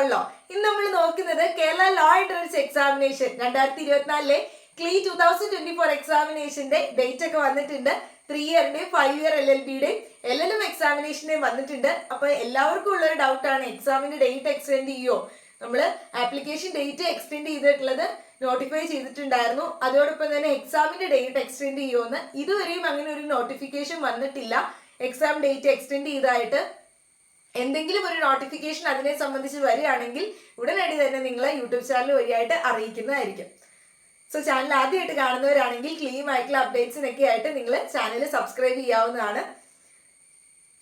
Common law. ഇന്ന് നമ്മൾ നോക്കുന്നത് കേരള ലോ എൻട്രൻസ് എക്സാമിനേഷൻ 2024 ക്ലീ 2024 എക്സാമിനേഷന്റെ ഡേറ്റ് ഒക്കെ വന്നിട്ടുണ്ട്. 3 ഇയറിന്റെയും 5 ഇയർ LLBയുടെയും LLM എക്സാമിനേഷന്റെയും വന്നിട്ടുണ്ട്. അപ്പൊ എല്ലാവർക്കും ഉള്ളൊരു ഡൗട്ടാണ്, എക്സാമിന്റെ ഡേറ്റ് എക്സ്റ്റെൻഡ് ചെയ്യോ? നമ്മള് ആപ്ലിക്കേഷൻ ഡേറ്റ് എക്സ്റ്റെൻഡ് ചെയ്തിട്ടുള്ളത് നോട്ടിഫൈ ചെയ്തിട്ടുണ്ടായിരുന്നു. അതോടൊപ്പം തന്നെ എക്സാമിന്റെ ഡേറ്റ് എക്സ്റ്റെൻഡ് ചെയ്യുമെന്ന് ഇതുവരെയും അങ്ങനെ ഒരു നോട്ടിഫിക്കേഷൻ വന്നിട്ടില്ല. എക്സാം ഡേറ്റ് എക്സ്റ്റെൻഡ് ചെയ്തതായിട്ട് എന്തെങ്കിലും ഒരു നോട്ടിഫിക്കേഷൻ അതിനെ സംബന്ധിച്ച് വരികയാണെങ്കിൽ ഉടനടി തന്നെ നിങ്ങളെ യൂട്യൂബ് ചാനൽ വഴിയായിട്ട് അറിയിക്കുന്നതായിരിക്കും. സോ ചാനൽ ആദ്യമായിട്ട് കാണുന്നവരാണെങ്കിൽ ക്ലീം ആയിട്ടുള്ള അപ്ഡേറ്റ്സിനൊക്കെ ആയിട്ട് നിങ്ങൾ ചാനൽ സബ്സ്ക്രൈബ് ചെയ്യാവുന്നതാണ്.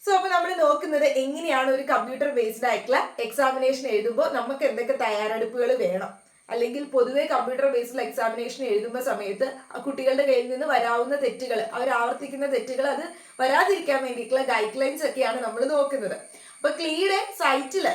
സോ അപ്പോൾ നമ്മൾ നോക്കുന്നത് എങ്ങനെയാണ് ഒരു കമ്പ്യൂട്ടർ ബേസ്ഡ് ആയിട്ടുള്ള എക്സാമിനേഷൻ എഴുതുമ്പോൾ നമുക്ക് എന്തൊക്കെ തയ്യാറെടുപ്പുകൾ വേണം, അല്ലെങ്കിൽ പൊതുവെ കമ്പ്യൂട്ടർ ബേസ്ഡ് എക്സാമിനേഷൻ എഴുതുമ്പോൾ സമയത്ത് കുട്ടികളുടെ കയ്യിൽ നിന്ന് വരാവുന്ന തെറ്റുകൾ, അവർ ആവർത്തിക്കുന്ന തെറ്റുകൾ അത് വരാതിരിക്കാൻ വേണ്ടിയിട്ടുള്ള ഗൈഡ് ലൈൻസ് ഒക്കെയാണ് നമ്മൾ നോക്കുന്നത്. അപ്പൊ ക്ലീയുടെ സൈറ്റില്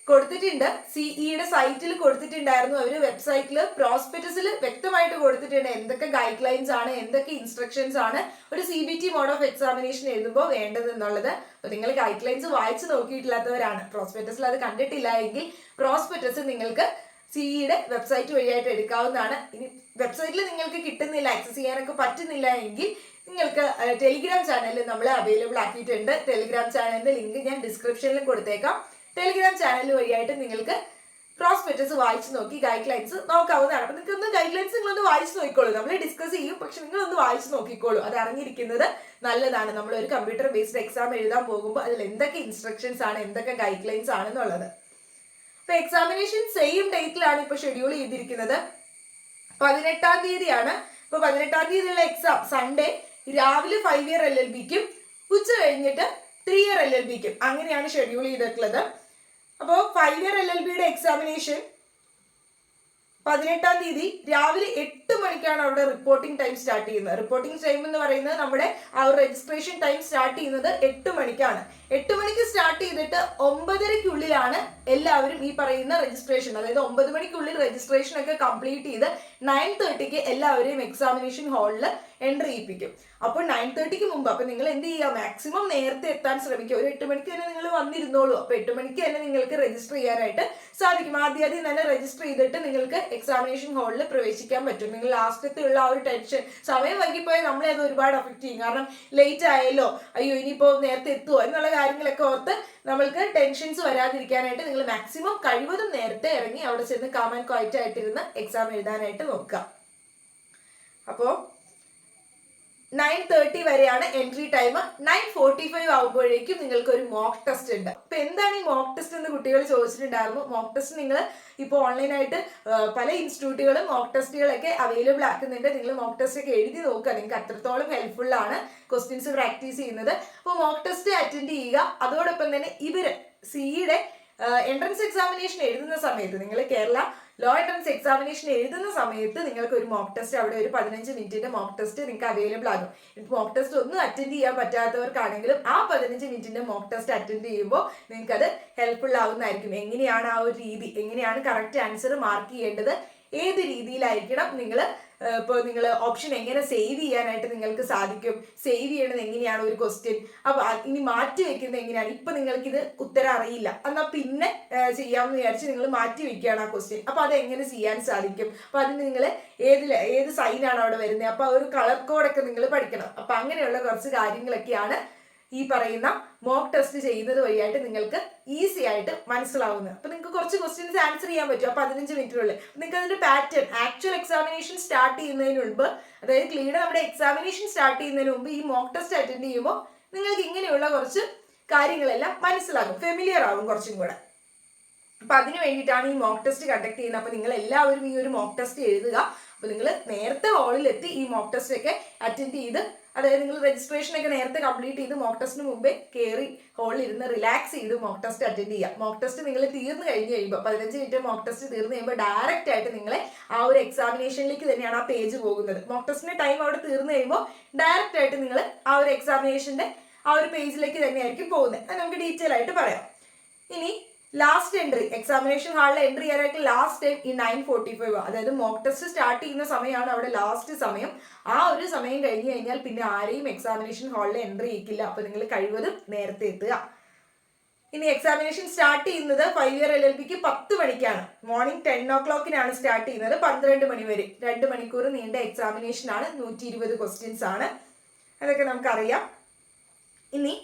കൊടുത്തിട്ടുണ്ട്, സിഇയുടെ സൈറ്റിൽ കൊടുത്തിട്ടുണ്ടായിരുന്നു. അവര് വെബ്സൈറ്റില് പ്രോസ്പെക്ടസിൽ വ്യക്തമായിട്ട് കൊടുത്തിട്ടുണ്ട് എന്തൊക്കെ ഗൈഡ് ലൈൻസ് ആണ്, എന്തൊക്കെ ഇൻസ്ട്രക്ഷൻസ് ആണ് ഒരു CBT മോഡ് ഓഫ് എക്സാമിനേഷൻ എഴുതുമ്പോൾ വേണ്ടത് എന്നുള്ളത്. അപ്പൊ നിങ്ങൾ ഗൈഡ് ലൈൻസ് വായിച്ചു നോക്കിയിട്ടില്ലാത്തവരാണ്, പ്രോസ്പെക്ടസിൽ അത് കണ്ടിട്ടില്ല എങ്കിൽ പ്രോസ്പെക്ടസ് നിങ്ങൾക്ക് സിഇയുടെ വെബ്സൈറ്റ് വഴിയായിട്ട് എടുക്കാവുന്നതാണ്. ഇനി വെബ്സൈറ്റിൽ നിങ്ങൾക്ക് കിട്ടുന്നില്ല, ആക്സസ് ചെയ്യാനൊക്കെ പറ്റുന്നില്ല എങ്കിൽ നിങ്ങൾക്ക് ടെലിഗ്രാം ചാനലിൽ നമ്മൾ അവൈലബിൾ ആക്കിയിട്ടുണ്ട്. ടെലിഗ്രാം ചാനലിന്റെ ലിങ്ക് ഞാൻ ഡിസ്ക്രിപ്ഷനിലും കൊടുത്തേക്കാം. ടെലിഗ്രാം ചാനൽ വഴിയായിട്ട് നിങ്ങൾക്ക് പ്രോസ്പെക്ടസ് വായിച്ചു നോക്കി ഗൈഡ് ലൈൻസ് നോക്കാവുന്നതാണ്. അപ്പൊ നിങ്ങൾക്ക് ഒന്ന് ഗൈഡ് ലൈൻസ് നിങ്ങളൊന്ന് വായിച്ചു നോക്കിക്കോളൂ. നമ്മൾ ഡിസ്കസ് ചെയ്യും, പക്ഷെ നിങ്ങളൊന്ന് വായിച്ചു നോക്കിക്കോളൂ. അത് അറിഞ്ഞിരിക്കുന്നത് നല്ലതാണ്. നമ്മൾ ഒരു കമ്പ്യൂട്ടർ ബേസ്ഡ് എക്സാം എഴുതാൻ പോകുമ്പോൾ അതിൽ എന്തൊക്കെ ഇൻസ്ട്രക്ഷൻസ് ആണ്, എന്തൊക്കെ ഗൈഡ് ലൈൻസ് ആണെന്നുള്ളത്. അപ്പൊ എക്സാമിനേഷൻ സെയിം ഡേറ്റിലാണ് ഇപ്പൊ ഷെഡ്യൂൾ ചെയ്തിരിക്കുന്നത്. 18-ാം തീയതിയാണ്. ഇപ്പൊ 18-ാം തീയതിയുള്ള എക്സാം സൺഡേ രാവിലെ 5 ഇയർ LLBക്കും ഉച്ച കഴിഞ്ഞിട്ട് 3 ഇയർ LLBക്കും അങ്ങനെയാണ് ഷെഡ്യൂൾ ചെയ്തിട്ടുള്ളത്. അപ്പോൾ 5 ഇയർ LLBയുടെ എക്സാമിനേഷൻ 18-ാം തീയതി രാവിലെ 8 മണിക്കാണ് അവിടെ റിപ്പോർട്ടിംഗ് ടൈം സ്റ്റാർട്ട് ചെയ്യുന്നത്. റിപ്പോർട്ടിംഗ് ടൈം എന്ന് പറയുന്നത് നമ്മുടെ ആ ഒരു രജിസ്ട്രേഷൻ ടൈം സ്റ്റാർട്ട് ചെയ്യുന്നത് 8 മണിക്കാണ്. 8 മണിക്ക് സ്റ്റാർട്ട് ചെയ്തിട്ട് 9:30-ക്കുള്ളിലാണ് എല്ലാവരും ഈ പറയുന്ന രജിസ്ട്രേഷൻ, അതായത് 9 മണിക്കുള്ളിൽ രജിസ്ട്രേഷൻ ഒക്കെ കംപ്ലീറ്റ് ചെയ്ത് 9:30-ക്ക് എല്ലാവരെയും എക്സാമിനേഷൻ ഹാളിൽ എൻട്രി ചെയ്യിപ്പിക്കും. അപ്പോൾ 9:30-ക്ക് മുമ്പ് അപ്പൊ നിങ്ങൾ എന്ത് ചെയ്യുക, മാക്സിമം നേരത്തെ എത്താൻ ശ്രമിക്കുക. ഒരു 8 മണിക്ക് തന്നെ നിങ്ങൾ വന്നിരുന്നോളൂ. അപ്പൊ 8 മണിക്ക് തന്നെ നിങ്ങൾക്ക് രജിസ്റ്റർ ചെയ്യാനായിട്ട് സാധിക്കും. ആദ്യം തന്നെ രജിസ്റ്റർ ചെയ്തിട്ട് നിങ്ങൾക്ക് എക്സാമിനേഷൻ ഹാളിൽ പ്രവേശിക്കാൻ പറ്റും. നിങ്ങൾ ലാസ്റ്റത്തെ ഉള്ള ആ ഒരു ടെൻഷൻ, സമയം വൈകിപ്പോയാൽ നമ്മളെ അത് ഒരുപാട് അഫക്ട് ചെയ്യും. കാരണം ലേറ്റ് ആയല്ലോ, അയ്യോ ഇനിയിപ്പോ നേരത്തെ എത്തുമോ എന്നുള്ള കാര്യങ്ങളൊക്കെ ഓർത്ത് നമ്മൾക്ക് ടെൻഷൻസ് വരാതിരിക്കാനായിട്ട് നിങ്ങൾ മാക്സിമം കഴിവതും നേരത്തെ ഇറങ്ങി അവിടെ ചെന്ന് കാം ആൻഡ് ക്വയറ്റ് ആയിട്ടിരുന്ന് എക്സാം എഴുതാനായിട്ട് നോക്കുക. അപ്പോൾ 9:30 വരെയാണ് എൻട്രി ടൈം. 9:45 ആകുമ്പോഴേക്കും നിങ്ങൾക്ക് ഒരു മോക്ക് ടെസ്റ്റ് ഉണ്ട്. അപ്പൊ എന്താണ് ഈ മോക്ക് ടെസ്റ്റ് എന്ന് കുട്ടികൾ ചോദിച്ചിട്ടുണ്ടായിരുന്നു. മോക്ക് ടെസ്റ്റ് നിങ്ങൾ ഇപ്പോൾ ഓൺലൈനായിട്ട് പല ഇൻസ്റ്റിറ്റ്യൂട്ടുകളും മോക്ക് ടെസ്റ്റുകളൊക്കെ അവൈലബിൾ ആക്കുന്നുണ്ട്. നിങ്ങൾ മോക്ക് ടെസ്റ്റ് ഒക്കെ എഴുതി നോക്കുക, നിങ്ങൾക്ക് അത്രത്തോളം ഹെൽപ്ഫുൾ ആണ് ക്വസ്റ്റ്യൻസ് പ്രാക്ടീസ് ചെയ്യുന്നത്. അപ്പോൾ മോക്ക് ടെസ്റ്റ് അറ്റൻഡ് ചെയ്യുക. അതോടൊപ്പം തന്നെ ഇവര് സിഇയുടെ എൻട്രൻസ് എക്സാമിനേഷൻ എഴുതുന്ന സമയത്ത്, നിങ്ങൾ കേരള ലോ എൻട്രൻസ് എക്സാമിനേഷൻ എഴുതുന്ന സമയത്ത് നിങ്ങൾക്ക് ഒരു മോക്ക് ടെസ്റ്റ്, അവിടെ ഒരു 15 മിനിറ്റിന്റെ മോക്ക് ടെസ്റ്റ് നിങ്ങൾക്ക് അവൈലബിൾ ആകും. മോക്ക് ടെസ്റ്റ് ഒന്നും അറ്റൻഡ് ചെയ്യാൻ പറ്റാത്തവർക്കാണെങ്കിലും ആ 15 മിനിറ്റിന്റെ മോക്ക് ടെസ്റ്റ് അറ്റൻഡ് ചെയ്യുമ്പോൾ നിങ്ങൾക്ക് അത് ഹെൽപ്ഫുൾ ആവുന്നതായിരിക്കും. എങ്ങനെയാണ് ആ ഒരു രീതി, എങ്ങനെയാണ് കറക്റ്റ് ആൻസർ മാർക്ക് ചെയ്യേണ്ടത്, ഏത് രീതിയിലായിരിക്കണം നിങ്ങൾ, ഇപ്പോൾ നിങ്ങൾ ഓപ്ഷൻ എങ്ങനെ സേവ് ചെയ്യാനായിട്ട് നിങ്ങൾക്ക് സാധിക്കും, സേവ് ചെയ്യണത് എങ്ങനെയാണ് ഒരു ക്വസ്റ്റ്യൻ, അപ്പൊ ഇനി മാറ്റി വെക്കുന്നത് എങ്ങനെയാണ്. ഇപ്പൊ നിങ്ങൾക്ക് ഇത് ഉത്തരം അറിയില്ല എന്നാൽ പിന്നെ ചെയ്യാമെന്ന് വിചാരിച്ച് നിങ്ങൾ മാറ്റി വെക്കുകയാണ് ആ ക്വസ്റ്റ്യൻ. അപ്പൊ അത് എങ്ങനെ ചെയ്യാൻ സാധിക്കും, അപ്പൊ അതിന് നിങ്ങൾ ഏത് സൈനാണ് അവിടെ വരുന്നത്, അപ്പൊ ഒരു കളർ കോഡൊക്കെ നിങ്ങൾ പഠിക്കണം. അപ്പൊ അങ്ങനെയുള്ള കുറച്ച് കാര്യങ്ങളൊക്കെയാണ് ഈ പറയുന്ന മോക്ക് ടെസ്റ്റ് ചെയ്യുന്നത് വഴിയായിട്ട് നിങ്ങൾക്ക് ഈസി ആയിട്ട് മനസ്സിലാവുന്നത്. അപ്പൊ നിങ്ങൾക്ക് കുറച്ച് ക്വസ്റ്റ്യൻസ് ആൻസർ ചെയ്യാൻ പറ്റും 15 മിനിറ്റിനുള്ളിൽ. നിങ്ങൾക്ക് അതിന്റെ പാറ്റേൺ, ആക്ച്വൽ എക്സാമിനേഷൻ സ്റ്റാർട്ട് ചെയ്യുന്നതിന് മുൻപ്, അതായത് ക്ലീയുടെ നമ്മുടെ എക്സാമിനേഷൻ സ്റ്റാർട്ട് ചെയ്യുന്നതിന് മുമ്പ് ഈ മോക്ക് ടെസ്റ്റ് അറ്റൻഡ് ചെയ്യുമ്പോൾ നിങ്ങൾക്ക് ഇങ്ങനെയുള്ള കുറച്ച് കാര്യങ്ങളെല്ലാം മനസ്സിലാകും, ഫെമിലിയർ ആകും കുറച്ചും കൂടെ. അപ്പൊ അതിന് വേണ്ടിയിട്ടാണ് ഈ മോക്ക് ടെസ്റ്റ് കണ്ടക്ട് ചെയ്യുന്നത്. അപ്പൊ നിങ്ങൾ എല്ലാവരും ഈ ഒരു മോക്ക് ടെസ്റ്റ് എഴുതുക. അപ്പൊ നിങ്ങൾ നേരത്തെ ഹാളിൽ എത്തി ഈ മോക്ക് ടെസ്റ്റ് ഒക്കെ അറ്റൻഡ് ചെയ്ത്, അതായത് നിങ്ങൾ രജിസ്ട്രേഷൻ ഒക്കെ നേരത്തെ കംപ്ലീറ്റ് ചെയ്ത് മോക്ക് ടെസ്റ്റിന് മുമ്പേ കയറി ഹാളിൽ ഇരുന്ന് റിലാക്സ് ചെയ്ത് മോക്ക് ടെസ്റ്റ് അറ്റൻഡ് ചെയ്യുക. മോക്ക് ടെസ്റ്റ് നിങ്ങൾ തീർന്നു കഴിഞ്ഞ് കഴിയുമ്പോൾ 15 മിനിറ്റ് മോക്ക് ടെസ്റ്റ് തീർന്നു കഴിയുമ്പോൾ ഡയറക്റ്റ് ആയിട്ട് നിങ്ങളെ ആ ഒരു എക്സാമിനേഷനിലേക്ക് തന്നെയാണ് ആ പേജ് പോകുന്നത്. മോക്ക് ടെസ്റ്റിന്റെ ടൈം അവിടെ തീർന്നു കഴിയുമ്പോൾ ഡയറക്റ്റ് ആയിട്ട് നിങ്ങൾ ആ ഒരു എക്സാമിനേഷന്റെ ആ ഒരു പേജിലേക്ക് തന്നെയായിരിക്കും പോകുന്നത്. അത് നമുക്ക് ഡീറ്റെയിൽ ആയിട്ട് പറയാം. ഇനി ലാസ്റ്റ് എൻട്രി, എക്സാമിനേഷൻ ഹാളിൽ എൻട്രി ചെയ്യാനായിട്ട് ലാസ്റ്റ് ടൈം ഈ 9:45, അതായത് മോക്ക് ടെസ്റ്റ് സ്റ്റാർട്ട് ചെയ്യുന്ന സമയമാണ് അവിടെ ലാസ്റ്റ് സമയം. ആ ഒരു സമയം കഴിഞ്ഞ് കഴിഞ്ഞാൽ പിന്നെ ആരെയും എക്സാമിനേഷൻ ഹാളിൽ എൻട്രി ചെയ്യിക്കില്ല. അപ്പൊ നിങ്ങൾ കഴിവതും നേരത്തെ എത്തുക. ഇനി എക്സാമിനേഷൻ സ്റ്റാർട്ട് ചെയ്യുന്നത് 5 ഇയർ LLBക്ക് 10 മണിക്കാണ്. മോർണിംഗ് 10 o'clockനാണ് സ്റ്റാർട്ട് ചെയ്യുന്നത്. 12 മണി വരെ 2 മണിക്കൂർ നീണ്ട എക്സാമിനേഷൻ ആണ്. 120 ക്വസ്റ്റ്യൻസ് ആണ്. അതൊക്കെ നമുക്കറിയാം. ഇനി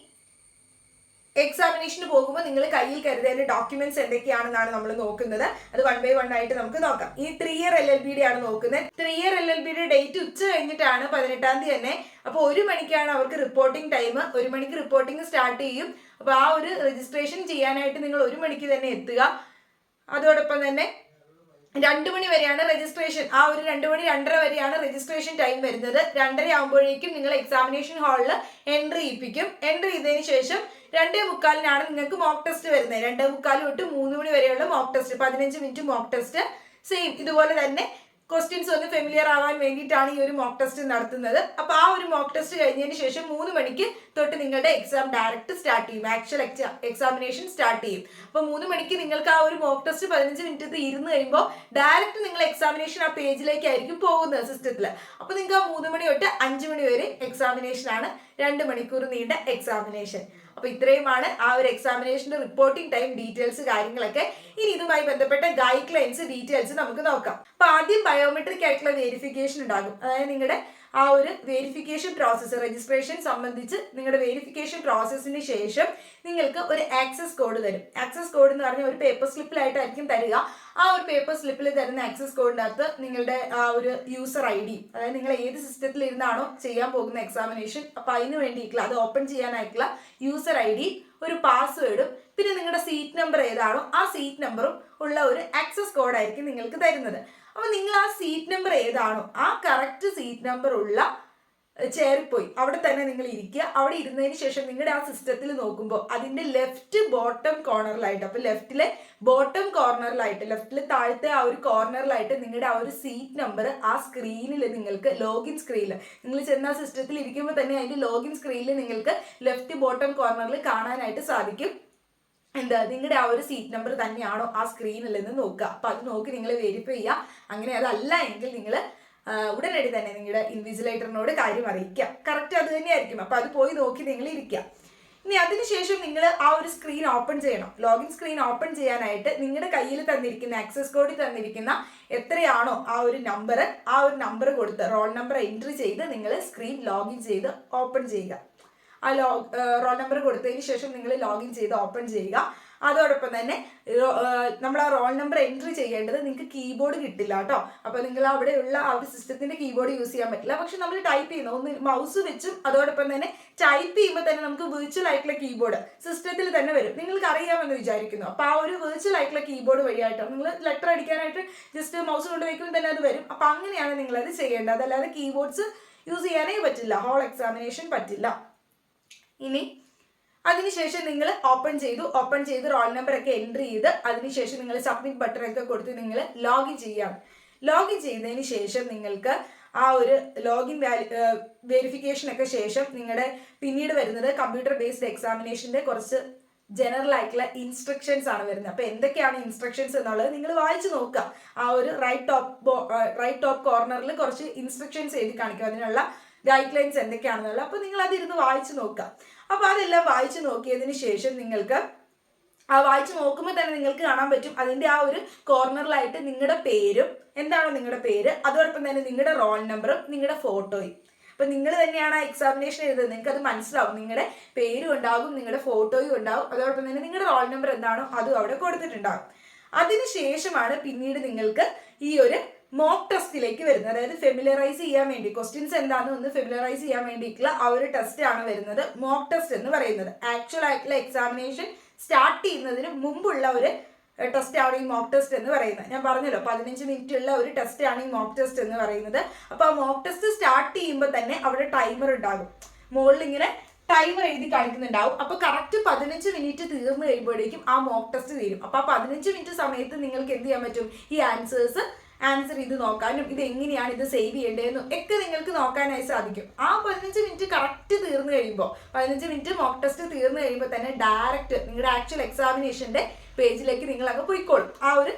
എക്സാമിനേഷന് പോകുമ്പോൾ നിങ്ങൾ കയ്യിൽ കരുതേണ്ട ഡോക്യുമെന്റ്സ് എന്തൊക്കെയാണെന്നാണ് നമ്മൾ നോക്കുന്നത്. അത് 1 by 1 ആയിട്ട് നമുക്ക് നോക്കാം. ഈ 3 ഇയർ LLBയുടെ ആണ് നോക്കുന്നത്. 3 ഇയർ LLBയുടെ ഡേറ്റ് ഉച്ച കഴിഞ്ഞിട്ടാണ്, 18-ാം തീയതി തന്നെ. അപ്പോൾ 1 മണിക്കാണ് അവർക്ക് റിപ്പോർട്ടിംഗ് ടൈം. 1 മണിക്ക് റിപ്പോർട്ടിംഗ് സ്റ്റാർട്ട് ചെയ്യും. അപ്പോൾ ആ ഒരു രജിസ്ട്രേഷൻ ചെയ്യാനായിട്ട് നിങ്ങൾ 1 മണിക്ക് തന്നെ എത്തുക. അതോടൊപ്പം തന്നെ 2 മണി വരെയാണ് രജിസ്ട്രേഷൻ. ആ ഒരു 2 മണി 2:30 വരെയാണ് രജിസ്ട്രേഷൻ ടൈം വരുന്നത്. 2:30 ആകുമ്പോഴേക്കും നിങ്ങൾ എക്സാമിനേഷൻ ഹാളിൽ എൻട്രി ചെയ്യിപ്പിക്കും. എൻട്രി ചെയ്തതിന് ശേഷം 2:45-നാണ് നിങ്ങൾക്ക് മോക്ക് ടെസ്റ്റ് വരുന്നത്. 2:45 തൊട്ട് 3 മണി വരെയുള്ള mock test, 15 minute mock test. Same ഇതുപോലെ തന്നെ ക്വസ്റ്റ്യൻസ് ഒന്ന് ഫെമിലിയർ ആവാൻ വേണ്ടിയിട്ടാണ് ഈ ഒരു മോക്ക് ടെസ്റ്റ് നടത്തുന്നത്. അപ്പോൾ ആ ഒരു മോക്ക് ടെസ്റ്റ് കഴിഞ്ഞതിന് ശേഷം 3 മണിക്ക് തൊട്ട് നിങ്ങളുടെ എക്സാം ഡയറക്റ്റ് സ്റ്റാർട്ട് ചെയ്യും. ആക്ച്വൽ എക്സാമിനേഷൻ സ്റ്റാർട്ട് ചെയ്യും. അപ്പോൾ 3 മണിക്ക് നിങ്ങൾക്ക് ആ ഒരു മോക്ക് ടെസ്റ്റ് 15 മിനിറ്റ് ഇരുന്ന് കഴിയുമ്പോൾ ഡയറക്റ്റ് നിങ്ങൾ എക്സാമിനേഷൻ ആ പേജിലേക്കായിരിക്കും പോകുന്നത് സിസ്റ്റത്തിൽ. അപ്പോൾ നിങ്ങൾക്ക് ആ 3 മണി തൊട്ട് 5 മണി വരെ എക്സാമിനേഷൻ ആണ്. 2 മണിക്കൂർ നീണ്ട എക്സാമിനേഷൻ. അപ്പോൾ ഇത്രയുമാണ് ആ ഒരു എക്സാമിനേഷന്റെ റിപ്പോർട്ടിംഗ് ടൈം, ഡീറ്റെയിൽസ്, കാര്യങ്ങളൊക്കെ. ഇനി ഇതുമായി ബന്ധപ്പെട്ട ഗൈഡ് ലൈൻസ്, ഡീറ്റെയിൽസ് നമുക്ക് നോക്കാം. അപ്പോൾ ആദ്യം ബയോമെട്രിക് ആയിട്ടുള്ള വെരിഫിക്കേഷൻ ഉണ്ടാകും. അതായത് നിങ്ങളുടെ ആ ഒരു വെരിഫിക്കേഷൻ പ്രോസസ്സ്, രജിസ്ട്രേഷൻ സംബന്ധിച്ച് നിങ്ങളുടെ വെരിഫിക്കേഷൻ പ്രോസസ്സിന് ശേഷം നിങ്ങൾക്ക് ഒരു ആക്സസ് കോഡ് തരും. ആക്സസ് കോഡ് എന്ന് പറഞ്ഞാൽ ഒരു പേപ്പർ സ്ലിപ്പിലായിട്ടായിരിക്കും തരിക. ആ ഒരു പേപ്പർ സ്ലിപ്പിൽ തരുന്ന ആക്സസ് കോഡിനകത്ത് നിങ്ങളുടെ ആ ഒരു യൂസർ ID, അതായത് നിങ്ങൾ ഏത് സിസ്റ്റത്തിൽ ഇരുന്നാണോ ചെയ്യാൻ പോകുന്ന എക്സാമിനേഷൻ, അപ്പം അതിന് വേണ്ടിയിട്ടുള്ള, അത് ഓപ്പൺ ചെയ്യാനായിട്ടുള്ള യൂസർ ID, ഒരു പാസ്വേഡും പിന്നെ നിങ്ങളുടെ സീറ്റ് നമ്പർ ഏതാണോ ആ സീറ്റ് നമ്പറും ഉള്ള ഒരു ആക്സസ് കോഡായിരിക്കും നിങ്ങൾക്ക് തരുന്നത്. അപ്പോൾ നിങ്ങൾ ആ സീറ്റ് നമ്പർ ഏതാണോ ആ കറക്റ്റ് സീറ്റ് നമ്പർ ഉള്ള ചെയറിൽ പോയി അവിടെ തന്നെ നിങ്ങൾ ഇരിക്കുക. അവിടെ ഇരുന്നതിന് ശേഷം നിങ്ങളുടെ ആ സിസ്റ്റത്തിൽ നോക്കുമ്പോൾ അതിൻ്റെ ലെഫ്റ്റ് ബോട്ടം കോർണറിലായിട്ട്, അപ്പോൾ ലെഫ്റ്റിലെ ബോട്ടം കോർണറിലായിട്ട്, ലെഫ്റ്റിൽ താഴത്തെ ആ ഒരു കോർണറിലായിട്ട് നിങ്ങളുടെ ആ ഒരു സീറ്റ് നമ്പർ ആ സ്ക്രീനിൽ നിങ്ങൾക്ക്, ലോഗിൻ സ്ക്രീനിൽ നിങ്ങൾ ചെന്ന ആ സിസ്റ്റത്തിൽ ഇരിക്കുമ്പോൾ തന്നെ അതിൻ്റെ ലോഗിൻ സ്ക്രീനിൽ നിങ്ങൾക്ക് ലെഫ്റ്റ് ബോട്ടം കോർണറിൽ കാണാനായിട്ട് സാധിക്കും. എന്താ, നിങ്ങളുടെ ആ ഒരു സീറ്റ് നമ്പർ തന്നെയാണോ ആ സ്ക്രീനിൽ നിന്ന് നോക്കുക. അപ്പോൾ അത് നോക്കി നിങ്ങൾ വെരിഫൈ ചെയ്യുക. അങ്ങനെ അതല്ല എങ്കിൽ നിങ്ങൾ ഉടനടി തന്നെ നിങ്ങളുടെ ഇൻവിജിലേറ്ററിനോട് കാര്യം അറിയിക്കുക. കറക്റ്റ് അത് തന്നെയായിരിക്കും. അപ്പോൾ അത് പോയി നോക്കി നിങ്ങൾ ഇരിക്കുക. ഇനി അതിനുശേഷം നിങ്ങൾ ആ ഒരു സ്ക്രീൻ ഓപ്പൺ ചെയ്യണം. ലോഗിൻ സ്ക്രീൻ ഓപ്പൺ ചെയ്യാനായിട്ട് നിങ്ങളുടെ കയ്യിൽ തന്നിരിക്കുന്ന ആക്സസ് കോഡിൽ തന്നിരിക്കുന്ന എത്രയാണോ ആ ഒരു നമ്പർ കൊടുത്ത് റോൾ നമ്പർ എൻട്രി ചെയ്ത് നിങ്ങൾ സ്ക്രീൻ ലോഗിൻ ചെയ്ത് ഓപ്പൺ ചെയ്യുക. ആ റോൾ നമ്പർ കൊടുത്തതിന് ശേഷം നിങ്ങൾ ലോഗിൻ ചെയ്ത് ഓപ്പൺ ചെയ്യുക. അതോടൊപ്പം തന്നെ നമ്മൾ ആ റോൾ നമ്പർ എൻട്രി ചെയ്യേണ്ടത്, നിങ്ങൾക്ക് കീബോർഡ് കിട്ടില്ല കേട്ടോ. അപ്പോൾ നിങ്ങൾ അവിടെയുള്ള ആ ഒരു സിസ്റ്റത്തിന്റെ കീബോർഡ് യൂസ് ചെയ്യാൻ പറ്റില്ല. പക്ഷെ നമ്മൾ ടൈപ്പ് ചെയ്യുന്ന ഒന്ന് മൗസ് വെച്ചും അതോടൊപ്പം തന്നെ ടൈപ്പ് ചെയ്യുമ്പോൾ തന്നെ നമുക്ക് വിർച്വൽ ആയിട്ടുള്ള കീബോർഡ് സിസ്റ്റത്തിൽ തന്നെ വരും. നിങ്ങൾക്ക് അറിയാമെന്ന് വിചാരിക്കുന്നു. അപ്പോൾ ആ ഒരു വിർച്വൽ ആയിട്ടുള്ള കീബോർഡ് വഴിയായിട്ടോ നിങ്ങൾ ലെറ്റർ അടിക്കാനായിട്ട് ജസ്റ്റ് മൗസ് കൊണ്ട് വയ്ക്കുമ്പോൾ തന്നെ അത് വരും. അപ്പോൾ അങ്ങനെയാണ് നിങ്ങളത് ചെയ്യേണ്ടത്. അതല്ലാതെ കീബോർഡ്സ് യൂസ് ചെയ്യാനേ പറ്റില്ല, ഹോൾ എക്സാമിനേഷൻ പറ്റില്ല. ഇനി അതിനുശേഷം നിങ്ങൾ ഓപ്പൺ ചെയ്ത് റോൾ നമ്പർ ഒക്കെ എൻട്രി ചെയ്ത് അതിനുശേഷം നിങ്ങൾ സബ്മിറ്റ് ബട്ടൺ ഒക്കെ കൊടുത്ത് നിങ്ങൾ ലോഗിൻ ചെയ്യാണ്. ലോഗിൻ ചെയ്തതിന് ശേഷം നിങ്ങൾക്ക് ആ ഒരു ലോഗിൻ വെരിഫിക്കേഷൻ ഒക്കെ ശേഷം നിങ്ങളുടെ പിന്നീട് വരുന്നത് കമ്പ്യൂട്ടർ ബേസ്ഡ് എക്സാമിനേഷൻ്റെ കുറച്ച് ജനറൽ ആയിട്ടുള്ള ഇൻസ്ട്രക്ഷൻസ് ആണ് വരുന്നത്. അപ്പോൾ എന്തൊക്കെയാണ് ഇൻസ്ട്രക്ഷൻസ് എന്നുള്ളത് നിങ്ങൾ വായിച്ചു നോക്കുക. ആ ഒരു റൈറ്റ് ടോപ്പ് കോർണറിൽ കുറച്ച് ഇൻസ്ട്രക്ഷൻസ് എഴുതി കാണിക്കും, അതിനുള്ള ഗൈഡ് ലൈൻസ് എന്തൊക്കെയാണെന്നുള്ളത്. അപ്പോൾ നിങ്ങൾ അതിരുന്ന് വായിച്ചു നോക്കുക. അപ്പോൾ അതെല്ലാം വായിച്ചു നോക്കിയതിന് ശേഷം നിങ്ങൾക്ക് വായിച്ചു നോക്കുമ്പോൾ തന്നെ നിങ്ങൾക്ക് കാണാൻ പറ്റും അതിൻ്റെ ആ ഒരു കോർണറിലായിട്ട് നിങ്ങളുടെ പേരും, എന്താണോ നിങ്ങളുടെ പേര്, അതോടൊപ്പം തന്നെ നിങ്ങളുടെ റോൾ നമ്പറും നിങ്ങളുടെ ഫോട്ടോയും. അപ്പം നിങ്ങൾ തന്നെയാണ് ആ എക്സാമിനേഷൻ എഴുതുന്നത്, നിങ്ങൾക്ക് അത് മനസ്സിലാവും. നിങ്ങളുടെ പേരും ഉണ്ടാകും, നിങ്ങളുടെ ഫോട്ടോയും ഉണ്ടാകും, അതോടൊപ്പം തന്നെ നിങ്ങളുടെ റോൾ നമ്പർ എന്താണോ അതും അവിടെ കൊടുത്തിട്ടുണ്ടാകും. അതിനുശേഷമാണ് പിന്നീട് നിങ്ങൾക്ക് ഈ ഒരു മോക്ക് ടെസ്റ്റിലേക്ക് വരുന്നത്. അതായത് ഫെമിലറൈസ് ചെയ്യാൻ വേണ്ടി, ക്വസ്റ്റ്യൻസ് എന്താണെന്ന് ഒന്ന് ഫെമിലറൈസ് ചെയ്യാൻ വേണ്ടിയിട്ടുള്ള ആ ഒരു ടെസ്റ്റ് ആണ് വരുന്നത് മോക്ക് ടെസ്റ്റ് എന്ന് പറയുന്നത്. ആക്ച്വൽ ആയിട്ടുള്ള എക്സാമിനേഷൻ സ്റ്റാർട്ട് ചെയ്യുന്നതിന് മുമ്പുള്ള ഒരു ടെസ്റ്റ് ആണ് ഈ മോക്ക് ടെസ്റ്റ് എന്ന് പറയുന്നത്. ഞാൻ പറഞ്ഞല്ലോ 15 മിനിറ്റ് ഉള്ള ഒരു ടെസ്റ്റ് ആണ് ഈ മോക്ക് ടെസ്റ്റ് എന്ന് പറയുന്നത്. അപ്പോൾ ആ മോക്ക് ടെസ്റ്റ് സ്റ്റാർട്ട് ചെയ്യുമ്പോൾ തന്നെ അവിടെ ടൈമർ ഉണ്ടാകും, മുകളിൽ ഇങ്ങനെ ടൈമർ എഴുതി കാണിക്കുന്നുണ്ടാവും. അപ്പോൾ കറക്റ്റ് 15 മിനിറ്റ് തീർന്നു കഴിയുമ്പോഴേക്കും ആ മോക്ക് ടെസ്റ്റ് തീരും. അപ്പോൾ ആ 15 മിനിറ്റ് സമയത്ത് നിങ്ങൾക്ക് എന്ത് ചെയ്യാൻ പറ്റും, ഈ ആൻസർ ചെയ്ത് നോക്കാനും ഇത് എങ്ങനെയാണ് ഇത് സേവ് ചെയ്യേണ്ടതെന്നും ഒക്കെ നിങ്ങൾക്ക് നോക്കാനായി സാധിക്കും. ആ 15 മിനിറ്റ് കറക്റ്റ് തീർന്നു കഴിയുമ്പോൾ, 15 മിനിറ്റ് മോക്ക് ടെസ്റ്റ് തീർന്നു കഴിയുമ്പോൾ തന്നെ ഡയറക്റ്റ് നിങ്ങളുടെ ആക്ച്വൽ എക്സാമിനേഷൻ്റെ പേജിലേക്ക് നിങ്ങൾ അങ്ങ് പോയിക്കോളും. ആ ഒരു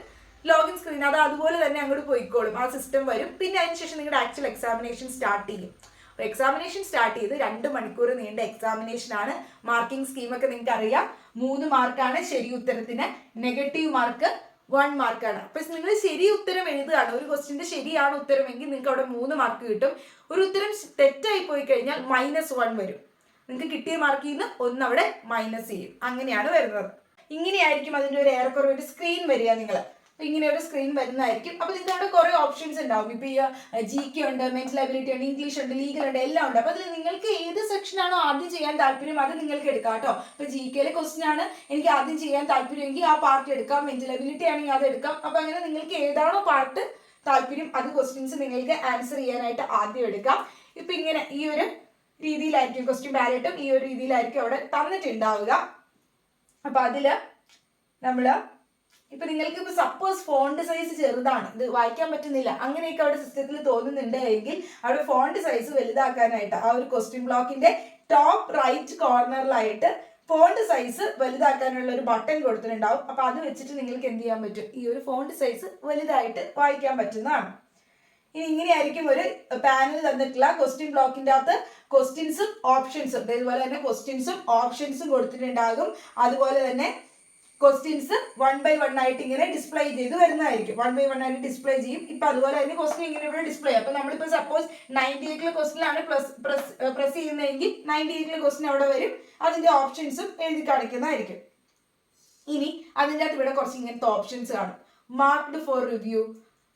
ലോഗിൻ സ്ക്രീൻ അതുപോലെ തന്നെ അങ്ങോട്ട് പോയിക്കോളും, ആ സിസ്റ്റം വരും. പിന്നെ അതിനുശേഷം നിങ്ങളുടെ ആക്ച്വൽ എക്സാമിനേഷൻ സ്റ്റാർട്ട് ചെയ്യും. എക്സാമിനേഷൻ സ്റ്റാർട്ട് ചെയ്ത് 2 മണിക്കൂർ നീണ്ട എക്സാമിനേഷൻ ആണ്. മാർക്കിംഗ് സ്കീമൊക്കെ നിങ്ങൾക്ക് അറിയാം. 3 മാർക്കാണ്. ശരി ഉത്തരത്തിന് നെഗറ്റീവ് മാർക്ക് 1 മാർക്കാണ്. അപ്പൊ നിങ്ങൾ ശരി ഉത്തരം എഴുതുകയാണ്, ഒരു ക്വസ്റ്റിന്റെ ശരിയാണ് ഉത്തരമെങ്കിൽ നിങ്ങൾക്ക് അവിടെ 3 മാർക്ക് കിട്ടും. ഒരു ഉത്തരം തെറ്റായി പോയി കഴിഞ്ഞാൽ -1 വരും. നിങ്ങൾക്ക് കിട്ടിയ മാർക്കിൽ നിന്ന് 1 അവിടെ മൈനസ് ചെയ്യും. അങ്ങനെയാണ് വരുന്നത്. ഇങ്ങനെയായിരിക്കും അതിന്റെ ഒരു ഏറെക്കുറെ ഒരു സ്ക്രീൻ വരിക. നിങ്ങൾ ഇങ്ങനെ ഒരു സ്ക്രീൻ വരുന്നതായിരിക്കും. അപ്പൊ നിങ്ങൾക്ക് അവിടെ കുറെ ഓപ്ഷൻസ് ഉണ്ടാവും. ഇപ്പൊ ഈ GK ഉണ്ട്, മെന്റൽ എബിലിറ്റി ഉണ്ട്, ഇംഗ്ലീഷ് ഉണ്ട്, ലീഗൽ ഉണ്ട്, എല്ലാം ഉണ്ട്. അപ്പൊ അതിൽ നിങ്ങൾക്ക് ഏത് സെക്ഷൻ ആണോ ആദ്യം ചെയ്യാൻ താല്പര്യം അത് നിങ്ങൾക്ക് എടുക്കാം കേട്ടോ. ഇപ്പൊ GKയിലെ ക്വസ്റ്റൻ ആണ് എനിക്ക് ആദ്യം ചെയ്യാൻ താല്പര്യമെങ്കിൽ ആ പാർട്ട് എടുക്കാം. മെന്റൽ എബിലിറ്റി ആണെങ്കിൽ അത് എടുക്കാം. അപ്പൊ അങ്ങനെ നിങ്ങൾക്ക് ഏതാണോ പാർട്ട് താല്പര്യം അത് ക്വസ്റ്റ്യൻസ് നിങ്ങൾക്ക് ആൻസർ ചെയ്യാനായിട്ട് ആദ്യം എടുക്കാം. ഇപ്പൊ ഇങ്ങനെ ഈ ഒരു രീതിയിലായിരിക്കും ക്വസ്റ്റ്യൻ ബാലറ്റും ഈ ഒരു രീതിയിലായിരിക്കും അവിടെ തന്നിട്ടുണ്ടാവുക. അപ്പൊ അതില് നമ്മള് ഇപ്പൊ നിങ്ങൾക്ക് ഇപ്പൊ സപ്പോസ് ഫോണ്ട് സൈസ് ചെറുതാണ്, ഇത് വായിക്കാൻ പറ്റുന്നില്ല, അങ്ങനെയൊക്കെ അവിടെ സിസ്റ്റത്തിൽ തോന്നുന്നുണ്ട് എങ്കിൽ അവിടെ ഫോണ്ട് സൈസ് വലുതാക്കാനായിട്ട് ആ ഒരു ക്വസ്റ്റ്യൻ ബ്ലോക്കിന്റെ ടോപ്പ് റൈറ്റ് കോർണറിലായിട്ട് ഫോണ്ട് സൈസ് വലുതാക്കാനുള്ള ഒരു ബട്ടൺ കൊടുത്തിട്ടുണ്ടാവും. അപ്പൊ അത് വെച്ചിട്ട് നിങ്ങൾക്ക് എന്ത് ചെയ്യാൻ പറ്റും, ഈ ഒരു ഫോണ്ട് സൈസ് വലുതായിട്ട് വായിക്കാൻ പറ്റുന്നതാണ്. ഇനി ഇങ്ങനെയായിരിക്കും ഒരു പാനൽ തന്നിട്ടുള്ള ക്വസ്റ്റ്യൻ ബ്ലോക്കിന്റെ അകത്ത് ക്വസ്റ്റ്യൻസും ഓപ്ഷൻസും, അതേപോലെ തന്നെ ക്വസ്റ്റ്യൻസും ഓപ്ഷൻസും കൊടുത്തിട്ടുണ്ടാകും. അതുപോലെ തന്നെ ക്വസ്റ്റ്യൻസ് 1 by 1 ആയിട്ട് ഇങ്ങനെ ഡിസ്പ്ലേ ചെയ്ത് വരുന്നതായിരിക്കും. 1 by 1 ആയിട്ട് ഡിസ്പ്ലേ ചെയ്യും. ഇപ്പൊ അതുപോലെ തന്നെ ക്വസ്റ്റ്യൻ ഇങ്ങനെ ഇവിടെ ഡിസ്പ്ലേ. അപ്പൊ നമ്മളിപ്പോ സപ്പോസ് 98 ക്വസ്റ്റ്യനാണ് പ്രസ് ചെയ്യുന്നതെങ്കിൽ 98 ക്വസ്റ്റ്യൻ അവിടെ വരും. അതിന്റെ ഓപ്ഷൻസും എഴുതി കാണിക്കുന്നതായിരിക്കും. ഇനി അതിൻ്റെ അകത്ത് ഇവിടെ കുറച്ച് ഇങ്ങനത്തെ ഓപ്ഷൻസ് കാണും. മാർക്ക്ഡ് ഫോർ റിവ്യൂ,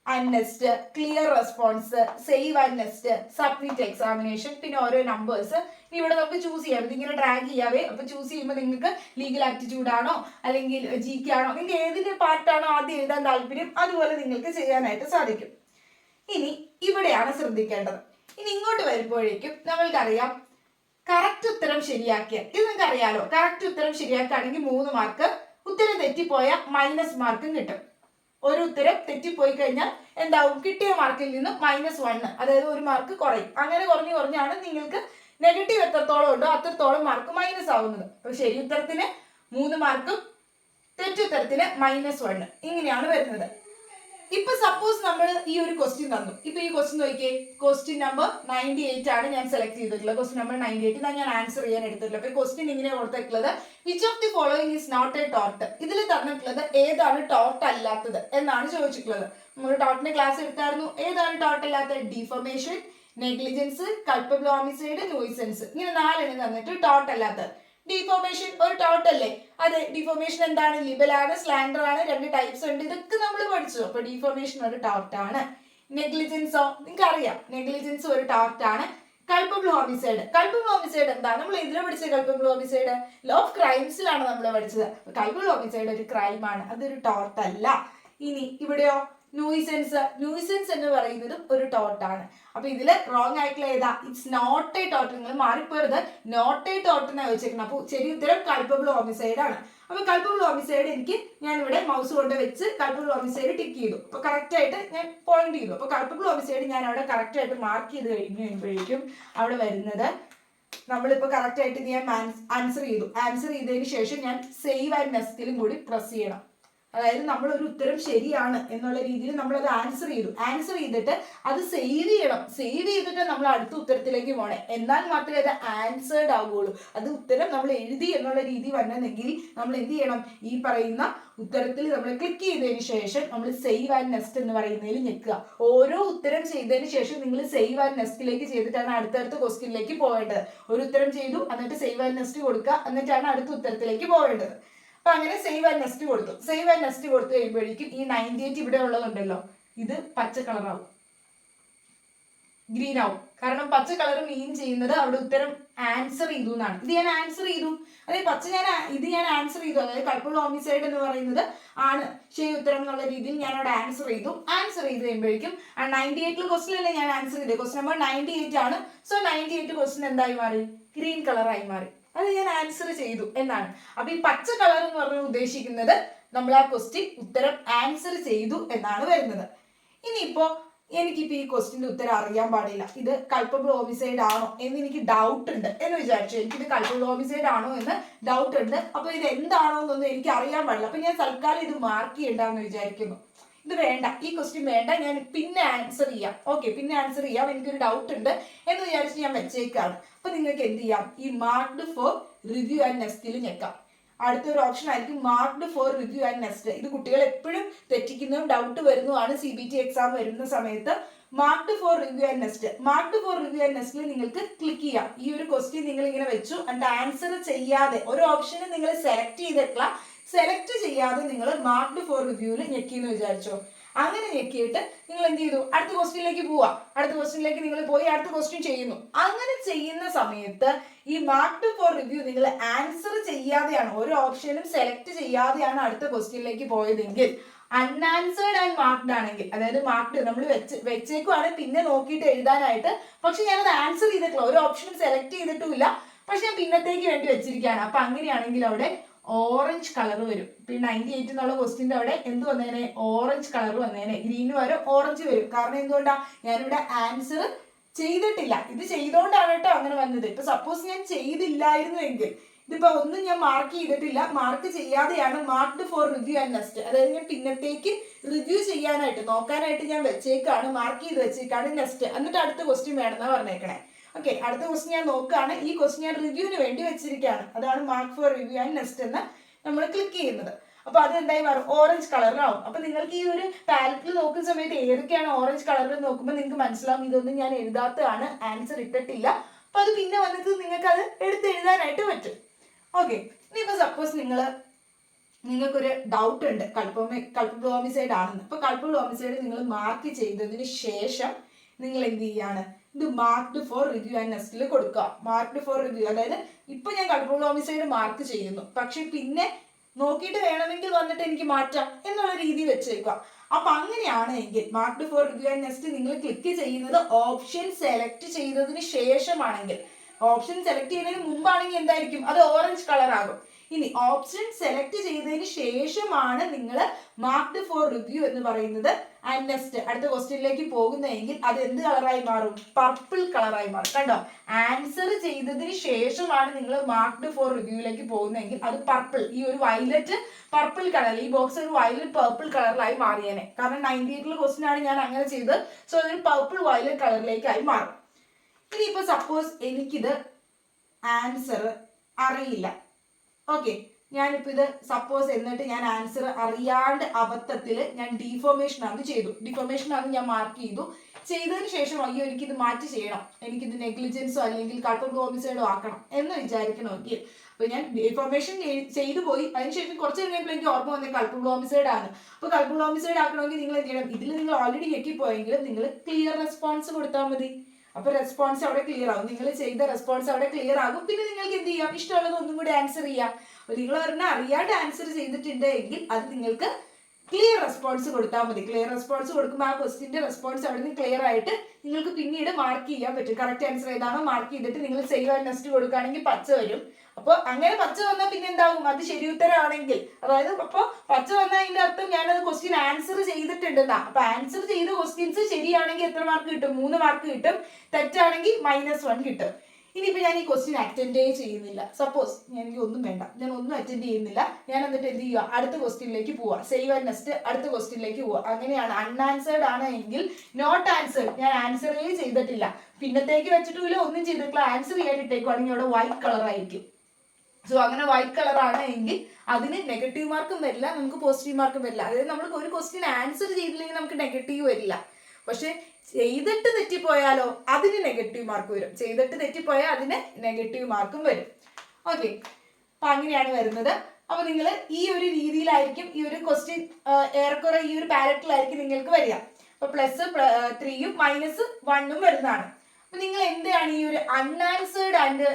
അൺനെസ്റ്റ്, clear response, save and next, submit examination, പിന്നെ ഓരോ നമ്പേഴ്സ് ഇവിടെ നമുക്ക് ചൂസ് ചെയ്യാം. ഇതിങ്ങനെ ഡ്രാഗ് ചെയ്യാവേ. അപ്പൊ ചൂസ് ചെയ്യുമ്പോൾ നിങ്ങൾക്ക് ലീഗൽ ആപ്റ്റിറ്റ്യൂഡ് ആണോ അല്ലെങ്കിൽ GK ആണോ, നിങ്ങൾക്ക് ഏതിന്റെ പാർട്ടാണോ ആദ്യം എഴുതാൻ താല്പര്യം അതുപോലെ നിങ്ങൾക്ക് ചെയ്യാനായിട്ട് സാധിക്കും. ഇനി ഇവിടെയാണ് ശ്രദ്ധിക്കേണ്ടത്. ഇനി ഇങ്ങോട്ട് വരുമ്പോഴേക്കും നമ്മൾക്കറിയാം കറക്റ്റ് ഉത്തരം ശരിയാക്കിയ ഇത് നിങ്ങൾക്ക് അറിയാലോ. കറക്റ്റ് ഉത്തരം ശരിയാക്കുകയാണെങ്കിൽ 3 മാർക്ക്, ഉത്തരം തെറ്റിപ്പോയ -മാർക്കും കിട്ടും. ഒരു ഉത്തരം തെറ്റിപ്പോയി കഴിഞ്ഞാൽ എന്താവും, കിട്ടിയ മാർക്കിൽ നിന്ന് -1, അതായത് 1 മാർക്ക് കുറയും. അങ്ങനെ കുറഞ്ഞാണ് നിങ്ങൾക്ക് നെഗറ്റീവ് എത്രത്തോളം ഉണ്ടോ അത്രത്തോളം മാർക്ക് മൈനസ് ആവുന്നത്. അപ്പൊ ശരി ഉത്തരത്തിന് 3 മാർക്കും തെറ്റുത്തരത്തിന് -1 ഇങ്ങനെയാണ് വരുന്നത്. ഇപ്പൊ സപ്പോസ് നമ്മൾ ഈ ഒരു ക്വസ്റ്റ്യൻ തന്നു. ഇപ്പൊ ഈ ക്വസ്റ്റ്യൻ നോക്കിയേ, ക്വസ്റ്റ്യൻ നമ്പർ 98 ആണ് ഞാൻ സെലക്ട് ചെയ്തിട്ടുള്ളത്. ക്വസ്റ്റ്യൻ നമ്പർ 98 ഞാൻ ആൻസർ ചെയ്യാൻ എടുത്തിട്ടുള്ളത്. അപ്പൊ ക്വസ്റ്റ്യൻ ഇങ്ങനെ കൊടുത്തിട്ടുള്ളത് which of the following is not a tort. ഇതിൽ തന്നിട്ടുള്ളത് ഏതാണ് ടോർട്ട് അല്ലാത്തത് എന്നാണ് ചോദിച്ചിട്ടുള്ളത്. നമ്മൾ ടോർട്ടിന്റെ ക്ലാസ് എടുത്തായിരുന്നു. ഏതാണ് ടോർട്ട് അല്ലാത്തത്? Deformation, negligence, culpable homicide, nuisance. ഇങ്ങനെ 4 തന്നിട്ട് ടോർട്ട് അല്ലാത്തത്. ഡിഫോമേഷൻ ഒരു ടോർട്ട് അല്ലേ? അതെ. ഡിഫോമേഷൻ എന്താണ്? ലിബൽ ആണ്, സ്ലാൻഡർ ആണ്, 2 ടൈപ്സ് ഉണ്ട്. ഇതൊക്കെ നമ്മൾ പഠിച്ചു. അപ്പൊ ഡിഫോമേഷൻ ഒരു ടോർട്ട് ആണ്. നെഗ്ലിജൻസോ നിങ്ങൾക്ക് അറിയാം, നെഗ്ലിജൻസ് ഒരു ടോർട്ട് ആണ്. കൾപ്പബിൾ ഹോമിസൈഡ് എന്താ? നമ്മൾ ഇതിലെ പഠിച്ചത് കൾപ്പബിൾ ഹോമിസൈഡ് ലോ ഓഫ് ക്രൈംസിലാണ് നമ്മൾ പഠിച്ചത്. കൾപ്പബിൾ ഹോമിസൈഡ് ഒരു ക്രൈം ആണ്, അതൊരു ടോർട്ട് അല്ല. ഇനി ഇവിടെയോ ന്യൂയിസൻസ് എന്ന് പറയുന്നത് ഒരു ടോർട്ടാണ്. അപ്പൊ ഇതില് റോങ് ആയിട്ടുള്ള ഏതാ? It's not a tort. നിങ്ങൾ മാറിപ്പോയത് നോട്ട് എ ടോർട്ട് എന്നാ വെച്ചേക്കുന്നത്. അപ്പൊ ശരി ഉത്തരം കൾപ്പബിൾ ഹോമിസൈഡ് ആണ്. അപ്പൊ കൾപ്പബിൾ ഹോമിസൈഡ് ഞാൻ ഇവിടെ മൗസ് കൊണ്ട് വെച്ച് കൾപ്പബിൾ ഹോമിസൈഡ് ടിക്ക് ചെയ്തു. അപ്പൊ കറക്റ്റ് ആയിട്ട് ഞാൻ പോയിന്റ് ചെയ്തു. അപ്പൊ കൾപ്പബിൾ ഹോമിസൈഡ് ഞാൻ അവിടെ കറക്റ്റ് ആയിട്ട് മാർക്ക് ചെയ്ത് കഴിയുമ്പോഴേക്കും അവിടെ വരുന്നത് നമ്മളിപ്പോ കറക്റ്റ് ആയിട്ട് ഞാൻ ആൻസർ ചെയ്തതിന് ശേഷം ഞാൻ സേവ് ആൻഡ് നെസ്റ്റിലും കൂടി പ്രസ് ചെയ്യണം. അതായത് നമ്മൾ ഒരു ഉത്തരം ശരിയാണ് എന്നുള്ള രീതിയിൽ നമ്മൾ അത് ആൻസർ ചെയ്തിട്ട് അത് സേവ് ചെയ്തിട്ട് നമ്മൾ അടുത്ത ഉത്തരത്തിലേക്ക് പോകണേ. എന്നാൽ മാത്രമേ അത് ആൻസേർഡ് ആവുകയുള്ളൂ. അത് ഉത്തരം നമ്മൾ എഴുതി എന്നുള്ള രീതി വരണമെങ്കിൽ നമ്മൾ എന്ത് ചെയ്യണം? ഈ പറയുന്ന ഉത്തരത്തിൽ നമ്മൾ ക്ലിക്ക് ചെയ്തതിന് ശേഷം നമ്മൾ സേവ് ആൻഡ് നെക്സ്റ്റ് എന്ന് പറയുന്നതിൽ ഞെക്കുക. ഓരോ ഉത്തരം ചെയ്തതിന് ശേഷം നിങ്ങൾ സേവ് ആൻഡ് നെക്സ്റ്റിലേക്ക് ചെയ്തിട്ടാണ് അടുത്തടുത്ത ക്വസ്റ്റ്യനിലേക്ക് പോകേണ്ടത്. ഒരു ഉത്തരം ചെയ്തു എന്നിട്ട് സേവ് ആൻഡ് നെക്സ്റ്റ് കൊടുക്കുക, എന്നിട്ടാണ് അടുത്ത ഉത്തരത്തിലേക്ക് പോകേണ്ടത്. അപ്പൊ അങ്ങനെ സേവ് ആൻഡ് നെക്സ്റ്റ് കൊടുത്തു. സേവ് ആൻഡ് നെക്സ്റ്റ് കൊടുത്തു കഴിയുമ്പോഴേക്കും ഈ 98 ഇവിടെ ഉള്ളതുണ്ടല്ലോ, ഇത് പച്ച കളറാവും, ഗ്രീൻ ആവും. കാരണം പച്ച കളർ മീൻ ചെയ്യുന്നത് അവിടെ ഉത്തരം ആൻസർ ചെയ്തു എന്നാണ്. ഇത് ഞാൻ ആൻസർ ചെയ്തു, അതായത് ഞാൻ ആൻസർ ചെയ്തു. അതായത് കൾപ്പബിൾ ഹോമിസൈഡ് എന്ന് പറയുന്നത് ആണ് ശരി ഉത്തരം എന്നുള്ള രീതിയിൽ ഞാൻ അവിടെ ആൻസർ ചെയ്തു കഴിയുമ്പോഴേക്കും 98 ക്വസ്റ്റ്യൻ അല്ലേ ഞാൻ ആൻസർ ചെയ്തത്. ക്വസ്റ്റ്യൻ നമ്പർ 98 ആണ്. സോ 98 ക്വസ്റ്റ്യൻ എന്തായി മാറി? ഗ്രീൻ കളറായി മാറി. അത് ഞാൻ ആൻസർ ചെയ്തു എന്നാണ്. അപ്പൊ ഈ പച്ച കളർ എന്ന് പറഞ്ഞാൽ ഉദ്ദേശിക്കുന്നത് നമ്മൾ ആ ക്വസ്റ്റ്യൻ ഉത്തരം ആൻസർ ചെയ്തു എന്നാണ് വരുന്നത്. ഇനിയിപ്പോ എനിക്കിപ്പോ ഈ ക്വസ്റ്റ്യന്റെ ഉത്തരം അറിയാൻ പാടില്ല, ഇത് കൾപ്പബിൾ ഹോമിസൈഡ് ആണോ എന്ന് എനിക്ക് ഡൗട്ട് ഉണ്ട് എന്ന് വിചാരിച്ചു. എനിക്കിത് കൾപ്പബിൾ ഹോമിസൈഡ് ആണോ എന്ന് ഡൗട്ട് ഉണ്ട്. അപ്പൊ ഇത് എന്താണോ എന്നൊന്നും എനിക്ക് അറിയാൻ പാടില്ല. അപ്പൊ ഞാൻ തൽക്കാലം ഇത് മാർക്ക് ചെയ്യണ്ടെന്ന് വിചാരിക്കുന്നു. ഇത് വേണ്ട, ഈ ക്വസ്റ്റ്യൻ വേണ്ട, ഞാൻ പിന്നെ ആൻസർ ചെയ്യാം. ഓക്കെ, പിന്നെ ആൻസർ ചെയ്യാം, എനിക്കൊരു ഡൗട്ട് ഉണ്ട് എന്ന് വിചാരിച്ച് ഞാൻ വെച്ചേക്കാണ്. അപ്പൊ നിങ്ങൾക്ക് എന്ത് ചെയ്യാം? ഈ മാർക്ക്ഡ് ഫോർ റിവ്യൂ ആൻഡ് നെക്സ്റ്റിൽ ഞെക്കാം. അടുത്തൊരു ഓപ്ഷൻ ആയിരിക്കും marked for review and next. ഇത് കുട്ടികൾ എപ്പോഴും തെറ്റിക്കുന്നതും ഡൗട്ട് വരുന്നതാണ് CBT എക്സാം വരുന്ന സമയത്ത്. Marked for review and next. Marked for review and നെക്സ്റ്റിൽ നിങ്ങൾക്ക് ക്ലിക്ക് ചെയ്യാം. ഈ ഒരു ക്വസ്റ്റ്യൻ നിങ്ങൾ ഇങ്ങനെ വെച്ചു എന്നിട്ട് ആൻസർ ചെയ്യാതെ ഒരു ഓപ്ഷന് നിങ്ങൾ സെലക്ട് ചെയ്തിട്ടില്ല, സെലക്ട് ചെയ്യാതെ നിങ്ങൾ മാർക്ക്ഡ് ഫോർ റിവ്യൂവിൽ ഞെക്കിയെന്ന് വിചാരിച്ചോ. അങ്ങനെ ഞെക്കിയിട്ട് നിങ്ങൾ എന്ത് ചെയ്തു, അടുത്ത ക്വസ്റ്റ്യനിലേക്ക് പോവാ. അടുത്ത ക്വസ്റ്റ്യനിലേക്ക് നിങ്ങൾ പോയി അടുത്ത ക്വസ്റ്റ്യൻ ചെയ്യുന്നു. അങ്ങനെ ചെയ്യുന്ന സമയത്ത് ഈ മാർക്ക്ഡ് ഫോർ റിവ്യൂ നിങ്ങൾ ആൻസർ ചെയ്യാതെയാണ്, ഒരു ഓപ്ഷനും സെലക്ട് ചെയ്യാതെയാണ് അടുത്ത ക്വസ്റ്റ്യനിലേക്ക് പോയതെങ്കിൽ, അൺആൻസേർഡ് ആൻഡ് മാർക്ക്ഡ് ആണെങ്കിൽ, അതായത് മാർക്ക്ഡ് നമ്മൾ വെച്ചേക്കുവാണ് പിന്നെ നോക്കിയിട്ട് എഴുതാനായിട്ട്, പക്ഷെ ഞാനത് ആൻസർ ചെയ്തിട്ടില്ല, ഒരു ഓപ്ഷനും സെലക്ട് ചെയ്തിട്ടുമില്ല, പക്ഷെ ഞാൻ പിന്നത്തേക്ക് വേണ്ടി വെച്ചിരിക്കുകയാണ്. അപ്പൊ അങ്ങനെയാണെങ്കിൽ അവിടെ ഓറഞ്ച് കളർ വരും. പിന്നെ 98 എന്നുള്ള ക്വസ്റ്റ്യൻ്റെ അവിടെ എന്ത് വന്നേനെ, ഓറഞ്ച് കളർ വന്നേനെ. ഗ്രീന് വരും ഓറഞ്ച് വരും. കാരണം എന്തുകൊണ്ടാ, ഞാനിവിടെ ആൻസർ ചെയ്തിട്ടില്ല. ഇത് ചെയ്തോണ്ടാണ് കേട്ടോ അങ്ങനെ വന്നത്. ഇപ്പൊ സപ്പോസ് ഞാൻ ചെയ്തില്ലായിരുന്നു എങ്കിൽ, ഇതിപ്പോ ഒന്നും ഞാൻ മാർക്ക് ചെയ്തിട്ടില്ല, മാർക്ക് ചെയ്യാതെയാണ് marked for review and next, അതായത് ഞാൻ പിന്നത്തേക്ക് റിവ്യൂ ചെയ്യാനായിട്ട് നോക്കാനായിട്ട് ഞാൻ വെച്ചേക്കാണ്, മാർക്ക് ചെയ്ത് വെച്ചേക്കാണ് നെക്സ്റ്റ്, എന്നിട്ട് അടുത്ത ക്വസ്റ്റ്യൻ വേണമെന്നാ പറഞ്ഞേക്കണേ. ഓക്കെ, അടുത്ത ക്വസ്റ്റ്യൻ ഞാൻ നോക്കുകയാണ്, ഈ ക്വസ്റ്റ്യൻ ഞാൻ റിവ്യൂവിന് വേണ്ടി വെച്ചിരിക്കുകയാണ്, അതാണ് mark for review and next എന്ന് നമ്മൾ ക്ലിക്ക് ചെയ്യുന്നത്. അപ്പൊ അത് എന്തായി മാറും, ഓറഞ്ച് കളറിലാവും. അപ്പൊ നിങ്ങൾക്ക് ഈ ഒരു പാലറ്റിൽ നോക്കുന്ന സമയത്ത് ഏതൊക്കെയാണ് ഓറഞ്ച് കളറിൽ നോക്കുമ്പോൾ നിങ്ങൾക്ക് മനസ്സിലാവും ഇതൊന്നും ഞാൻ എഴുതാത്തതാണ്, ആൻസർ ഇട്ടിട്ടില്ല. അപ്പൊ അത് പിന്നെ വന്നിട്ട് നിങ്ങൾക്ക് അത് എഴുതാനായിട്ട് പറ്റും. ഓക്കെ, ഇനിയിപ്പോ സപ്പോസ് നിങ്ങൾക്കൊരു ഡൗട്ട് ഉണ്ട് കൾപ്പബിൾ ഹോമിസൈഡ് ആണെന്ന്. അപ്പൊ കൾപ്പബിൾ ഹോമിസൈഡ് നിങ്ങൾ മാർക്ക് ചെയ്തതിന് ശേഷം നിങ്ങൾ എന്ത് ചെയ്യാണ്, ഇത് മാർക്ക്ഡ് ഫോർ റിവ്യൂ ആൻഡ് നെക്സ്റ്റിൽ കൊടുക്കുക. മാർക്ക്ഡ് ഫോർ റിവ്യൂ, അതായത് ഇപ്പൊ ഞാൻ കൾപ്പബിൾ ഹോമിസൈഡ് മാർക്ക് ചെയ്യുന്നു, പക്ഷെ പിന്നെ നോക്കിയിട്ട് വേണമെങ്കിൽ വന്നിട്ട് എനിക്ക് മാറ്റാം എന്നുള്ള രീതി വെച്ചേക്കുക. അപ്പൊ അങ്ങനെയാണ് എങ്കിൽ marked for review and next നിങ്ങൾ ക്ലിക്ക് ചെയ്യുന്നത് ഓപ്ഷൻ സെലക്ട് ചെയ്തതിന് ശേഷമാണെങ്കിൽ, ഓപ്ഷൻ സെലക്ട് ചെയ്യുന്നതിന് മുമ്പാണെങ്കിൽ എന്തായിരിക്കും, അത് ഓറഞ്ച് കളർ ആകും. ഇനി ഓപ്ഷൻ സെലക്ട് ചെയ്തതിന് ശേഷമാണ് നിങ്ങൾ മാർക്ക്ഡ് ഫോർ റിവ്യൂ എന്ന് പറയുന്നത് ആൻഡ് നെക്സ്റ്റ് അടുത്ത ക്വസ്റ്റ്യനിലേക്ക് പോകുന്നതെങ്കിൽ അത് എന്ത് കളറായി മാറും, പർപ്പിൾ കളറായി മാറും. കണ്ടോ, ആൻസർ ചെയ്തതിന് ശേഷമാണ് നിങ്ങൾ മാർക്ക്ഡ് ഫോർ റിവ്യൂയിലേക്ക് പോകുന്നതെങ്കിൽ അത് പർപ്പിൾ, ഈ ഒരു വയലറ്റ് പർപ്പിൾ കളർ, ഈ ബോക്സ് ഒരു വയലറ്റ് പർപ്പിൾ കളറിലായി മാറിയേനെ. കാരണം 98 ക്വസ്റ്റ്യൻ ആണ് ഞാൻ അങ്ങനെ ചെയ്തത്. സോ അതൊരു പർപ്പിൾ വയലറ്റ് കളറിലേക്കായി മാറും. ഇനിയിപ്പോ സപ്പോസ് എനിക്കിത് ആൻസർ അറിയില്ല. ഓക്കെ, ഞാനിപ്പോ ഇത് സപ്പോസ് എന്നിട്ട് ഞാൻ ആൻസർ അറിയാണ്ട് അബദ്ധത്തിൽ ഞാൻ ഡിഫോർമേഷൻ ആണ് ചെയ്തു, ഡിഫോർമേഷൻ ആണ് ഞാൻ മാർക്ക് ചെയ്തതിന് ശേഷം അയ്യോ എനിക്കിത് മാറ്റി ചെയ്യണം, എനിക്കിത് നെഗ്ലിജൻസോ അല്ലെങ്കിൽ കൾപ്പബിൾ ഹോമിസൈഡോ ആക്കണം എന്ന് വിചാരിക്കണമെങ്കിൽ, അപ്പൊ ഞാൻ ഡിഫോർമേഷൻ ചെയ്തു പോയി, അതിനുശേഷം കുറച്ച് കഴിഞ്ഞപ്പോൾ എനിക്ക് ഓർമ്മ വന്നത് കൾപ്പബിൾ ഹോമിസൈഡ് ആണ്. അപ്പൊ കൾപ്പബിൾ ഹോമിസൈഡ് ആക്കണമെങ്കിൽ നിങ്ങൾ എന്ത് ചെയ്യണം, ഇതിൽ നിങ്ങൾ ഓൾറെഡി ഞെക്കിപ്പോയെങ്കിലും നിങ്ങൾ ക്ലിയർ റെസ്പോൺസ് കൊടുത്താൽ മതി. അപ്പൊ റെസ്പോൺസ് അവിടെ ക്ലിയർ ആകും, നിങ്ങൾ ചെയ്ത റെസ്പോൺസ് അവിടെ ക്ലിയർ ആകും. പിന്നെ നിങ്ങൾക്ക് എന്ത് ചെയ്യാം, ഇഷ്ടമുള്ളത് ഒന്നും കൂടി ആൻസർ ചെയ്യാം. നിങ്ങൾ പറഞ്ഞാൽ അറിയാണ്ട് ആൻസർ ചെയ്തിട്ടുണ്ട് എങ്കിൽ അത് നിങ്ങൾക്ക് ക്ലിയർ റെസ്പോൺസ് കൊടുത്താൽ മതി. ക്ലിയർ റെസ്പോൺസ് കൊടുക്കുമ്പോൾ ആ ക്വസ്റ്റിന്റെ റെസ്പോൺസ് അവിടെ നിന്ന് ക്ലിയർ ആയിട്ട് നിങ്ങൾക്ക് പിന്നീട് മാർക്ക് ചെയ്യാൻ പറ്റും. കറക്റ്റ് ആൻസർ ഏതാണോ മാർക്ക് ചെയ്തിട്ട് നിങ്ങൾ സേവ് ആൻഡ് നെക്സ്റ്റ് കൊടുക്കുകയാണെങ്കിൽ പച്ച വരും. അപ്പോൾ അങ്ങനെ പച്ച വന്നാൽ പിന്നെ എന്താകും, അത് ശരി ഉത്തരമാണെങ്കിൽ, അതായത് അപ്പോൾ പച്ച വന്നാൽ അതിന്റെ അർത്ഥം ഞാനത് ക്വസ്റ്റ്യൻ ആൻസർ ചെയ്തിട്ടുണ്ടെന്നാ. അപ്പൊ ആൻസർ ചെയ്ത ക്വസ്റ്റ്യൻസ് ശരിയാണെങ്കിൽ എത്ര മാർക്ക് കിട്ടും, 3 മാർക്ക് കിട്ടും. തെറ്റാണെങ്കിൽ -1 കിട്ടും. ഇനിയിപ്പോ ഞാൻ ഈ ക്വസ്റ്റ്യൻ അറ്റൻഡേ ചെയ്യുന്നില്ല, സപ്പോസ് എനിക്ക് ഒന്നും വേണ്ട, ഞാൻ ഒന്നും അറ്റൻഡ് ചെയ്യുന്നില്ല, ഞാൻ എന്നിട്ട് എന്ത് ചെയ്യുക, അടുത്ത ക്വസ്റ്റ്യനിലേക്ക് പോവുക, സേവ് ആൻഡ് നെക്സ്റ്റ് അടുത്ത ക്വസ്റ്റ്യനിലേക്ക് പോവുക. അങ്ങനെയാണ്. അൺആൻസേർഡ് ആണ് എങ്കിൽ നോട്ട് ആൻസേർഡ്, ഞാൻ ആൻസറേ ചെയ്തിട്ടില്ല, പിന്നത്തേക്ക് വെച്ചിട്ടില്ല, ഒന്നും ചെയ്തിട്ടില്ല, ആൻസർ ചെയ്യാനിട്ടേക്കുവാണെങ്കിൽ അവിടെ വൈറ്റ് കളർ ആയിരിക്കും. സോ അങ്ങനെ വൈറ്റ് കളർ ആണ് എങ്കിൽ അതിന് നെഗറ്റീവ് മാർക്കും വരില്ല, നമുക്ക് പോസിറ്റീവ് മാർക്കും വരില്ല. അതായത് നമ്മൾ ഒരു ക്വസ്റ്റ്യൻ ആൻസർ ചെയ്തില്ലെങ്കിൽ നമുക്ക് നെഗറ്റീവ് വരില്ല, പക്ഷെ ചെയ്തിട്ട് തെറ്റിപ്പോയാലോ അതിന് നെഗറ്റീവ് മാർക്ക് വരും. ചെയ്തിട്ട് തെറ്റിപ്പോയാൽ അതിന് നെഗറ്റീവ് മാർക്കും വരും. ഓക്കെ, അപ്പൊ അങ്ങനെയാണ് വരുന്നത്. അപ്പൊ നിങ്ങൾ ഈ ഒരു രീതിയിലായിരിക്കും ഈ ഒരു ക്വസ്റ്റ്യൻ ഏറെക്കുറെ ഈ ഒരു പാരറ്റിലായിരിക്കും നിങ്ങൾക്ക് വരിക. അപ്പൊ +3ഉം -1ഉം വരുന്നതാണ്. അപ്പൊ നിങ്ങൾ എന്താണ് ഈ ഒരു അൺആൻസേർഡ് ആൻഡ്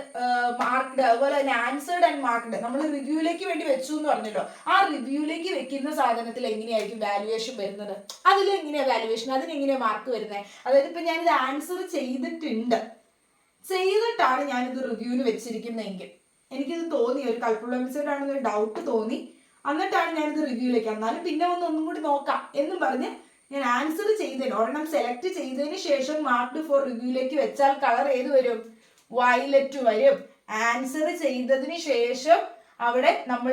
മാർക്ക്ഡ്, അതുപോലെ തന്നെ ആൻസേർഡ് ആൻഡ് മാർക്ക്ഡ് നമ്മൾ റിവ്യൂയിലേക്ക് വേണ്ടി വെച്ചു എന്ന് പറഞ്ഞല്ലോ, ആ റിവ്യൂയിലേക്ക് വെക്കുന്ന സാധനത്തിൽ എങ്ങനെയായിരിക്കും വാല്യുവേഷൻ വരുന്നത്, അതിൽ എങ്ങനെയാണ് വാല്യുവേഷൻ, അതിനെങ്ങനെയാണ് മാർക്ക് വരുന്നത്. അതായത് ഇപ്പൊ ഞാനിത് ആൻസർ ചെയ്തിട്ടാണ് ഞാനിത് റിവ്യൂവിന് വെച്ചിരിക്കുന്നതെങ്കിൽ, എനിക്കിത് തോന്നി ഒരു കൾപ്പബിൾ ഹോമിസൈഡ് ആണെന്നൊരു ഡൗട്ട് തോന്നി, എന്നിട്ടാണ് ഞാനിത് റിവ്യൂയിലേക്ക്, എന്നാലും പിന്നെ ഒന്നും കൂടി നോക്കാം എന്നും പറഞ്ഞ് ഞാൻ ആൻസർ ചെയ്തതിന് ഒരെണ്ണം സെലക്ട് ചെയ്തതിന് ശേഷം മാർക്ക്ഡ് ഫോർ റിവ്യൂയിലേക്ക് വെച്ചാൽ കളർ ഏത് വരും, വയലറ്റ് വരും. ആൻസർ ചെയ്തതിന് ശേഷം അവിടെ നമ്മൾ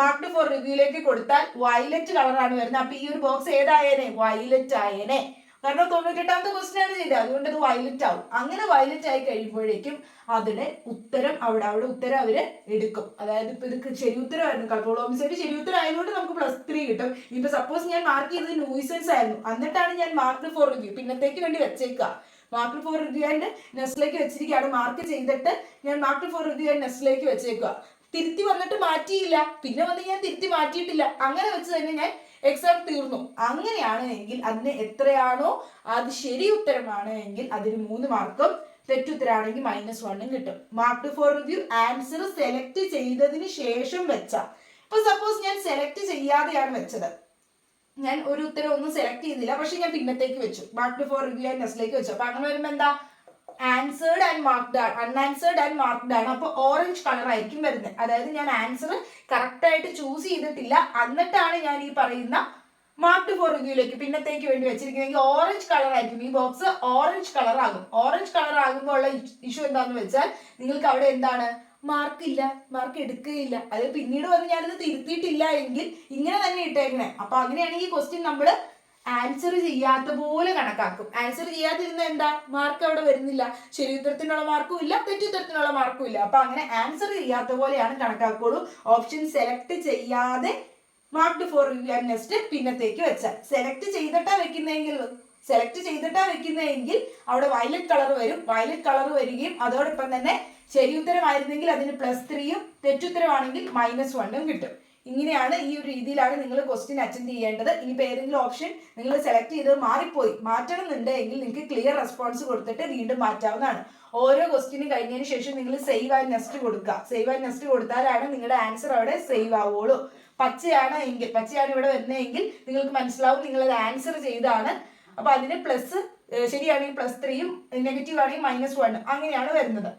മാർക്ക്ഡ് ഫോർ റിവ്യൂയിലേക്ക് കൊടുത്താൽ വയലറ്റ് കളറാണ് വരുന്നത്. അപ്പൊ ഈ ഒരു ബോക്സ് ഏതായേനെ, വയലറ്റ് ആയേനെ. കാരണം 98ാമത്തെ ക്വസ്റ്റ്യൻ ആണ് ചെയ്തത്, അതുകൊണ്ട് അത് വയലറ്റ് ആവും. അങ്ങനെ വയലറ്റ് ആയി കഴിയുമ്പോഴേക്കും അതിന്റെ ഉത്തരം അവിടെ ഉത്തരം അവര് എടുക്കും. അതായത് ഇപ്പൊ ഇത് ശരി ഉത്തരമായിരുന്നു, കൺട്രോൾ ഓഫീസർ ശരി ഉത്തരം ആയതുകൊണ്ട് നമുക്ക് +3 കിട്ടും. ഇപ്പൊ സപ്പോസ് ഞാൻ മാർക്ക് ചെയ്തത് ന്യൂസൻസ് ആയിരുന്നു, എന്നിട്ടാണ് ഞാൻ മാർക്ക് ഫോർ റിവ്യൂ പിന്നത്തേക്ക് വേണ്ടി വെച്ചേക്കുക. മാർക്ക് ഫോർ റിവ്യൂ ആൻഡ് നെസ്റ്റിലേക്ക് വെച്ചിരിക്കുകയാണ്. മാർക്ക് ചെയ്തിട്ട് ഞാൻ മാർക്ക് ഫോർ റിവ്യൂ ആൻഡ് നെസ്റ്റിലേക്ക് വെച്ചേക്കുക. തിരുത്തി വന്നിട്ട് മാറ്റിയില്ല, പിന്നെ വന്ന് ഞാൻ തിരുത്തി മാറ്റിയിട്ടില്ല, അങ്ങനെ വെച്ച് തന്നെ ഞാൻ എക്സാം തീർന്നു. അങ്ങനെയാണ് എങ്കിൽ അതിന് എത്രയാണോ അത് ശരി ഉത്തരമാണ് എങ്കിൽ അതിന് 3 മാർക്കും, തെറ്റുത്തരാണെങ്കിൽ -1 കിട്ടും. Mark for review answer select ചെയ്തതിന് ശേഷം വെച്ച, ഇപ്പൊ സപ്പോസ് ഞാൻ സെലക്ട് ചെയ്യാതെയാണ് വെച്ചത്, ഞാൻ ഒരു ഉത്തരം ഒന്നും സെലക്ട് ചെയ്തില്ല, പക്ഷെ ഞാൻ പിന്നത്തേക്ക് വെച്ചു, മാർക്ക് ഫോർ റിവ്യൂ ആൻഡ് നെസ്റ്റിലേക്ക് വെച്ചു. അപ്പൊ അങ്ങനെ വരുമ്പോ എന്താ, ആൻസേർഡ് ആൻഡ് മാർക്ക്ഡ് ആണ്, അൺആൻസേർഡ് ആൻഡ് മാർക്ക്ഡ് ആണ്. അപ്പൊ ഓറഞ്ച് കളർ ആയിരിക്കും വരുന്നത്. അതായത് ഞാൻ ആൻസർ കറക്റ്റ് ആയിട്ട് ചൂസ് ചെയ്തിട്ടില്ല, എന്നിട്ടാണ് ഞാൻ ഈ പറയുന്ന മാർക്ക് ഫോർ റിവ്യൂലേക്ക് പിന്നത്തേക്ക് വേണ്ടി വെച്ചിരിക്കുന്നെങ്കിൽ ഓറഞ്ച് കളർ ആയിരിക്കും, ഈ ബോക്സ് ഓറഞ്ച് കളർ ആകും. ഓറഞ്ച് കളർ ആകുമ്പോൾ ഉള്ള ഇഷ്യൂ എന്താണെന്ന് വെച്ചാൽ നിങ്ങൾക്ക് അവിടെ എന്താണ്, മാർക്കില്ല, മാർക്ക് എടുക്കുകയില്ല. അത് പിന്നീട് വന്ന് ഞാനിത് തിരുത്തിയിട്ടില്ല എങ്കിൽ ഇങ്ങനെ തന്നെ ഇട്ടേക്കണേ. അപ്പൊ അങ്ങനെയാണെങ്കിൽ ക്വസ്റ്റ്യൻ നമ്മൾ ആൻസർ ചെയ്യാത്ത പോലെ കണക്കാക്കും. ആൻസർ ചെയ്യാതിരുന്ന എന്താ, മാർക്ക് അവിടെ വരുന്നില്ല, ശരി ഉത്തരത്തിനുള്ള മാർക്കും ഇല്ല, തെറ്റുത്തരത്തിനുള്ള മാർക്കും ഇല്ല. അപ്പൊ അങ്ങനെ ആൻസർ ചെയ്യാത്ത പോലെയാണ് കണക്കാക്കുള്ളൂ. ഓപ്ഷൻ സെലക്ട് ചെയ്യാതെ mark for review and next പിന്നത്തേക്ക് വെച്ചാൽ, സെലക്ട് ചെയ്തിട്ടാ വെക്കുന്നതെങ്കിൽ അവിടെ വയലറ്റ് കളർ വരും. വയലറ്റ് കളർ വരികയും അതോടൊപ്പം തന്നെ ശരി ഉത്തരമായിരുന്നെങ്കിൽ അതിന് +3യും തെറ്റുത്തരമാണെങ്കിൽ -1 കിട്ടും. ഇങ്ങനെയാണ്, ഈ ഒരു രീതിയിലാണ് നിങ്ങൾ ക്വസ്റ്റ്യൻ അറ്റൻഡ് ചെയ്യേണ്ടത്. ഇനിയിപ്പോൾ ഏതെങ്കിലും ഓപ്ഷൻ നിങ്ങൾ സെലക്ട് ചെയ്ത് മാറിപ്പോയി, മാറ്റണം എന്നുണ്ടെങ്കിൽ നിങ്ങൾക്ക് ക്ലിയർ റെസ്പോൺസ് കൊടുത്തിട്ട് വീണ്ടും മാറ്റാവുന്നതാണ്. ഓരോ ക്വസ്റ്റ്യനും കഴിഞ്ഞതിന് ശേഷം നിങ്ങൾ സേവ് ആൻഡ് നെക്സ്റ്റ് കൊടുക്കുക. സേവ് ആൻഡ് നെക്സ്റ്റ് കൊടുത്താലാണ് നിങ്ങളുടെ ആൻസർ അവിടെ സേവ് ആവുള്ളൂ. പച്ചയാണ് ഇവിടെ വരുന്നതെങ്കിൽ നിങ്ങൾക്ക് മനസ്സിലാവും നിങ്ങളത് ആൻസർ ചെയ്താണ്. അപ്പൊ അതിന് പ്ലസ് ശരിയാണെങ്കിൽ +3യും നെഗറ്റീവ് ആണെങ്കിൽ -1, അങ്ങനെയാണ് വരുന്നത്.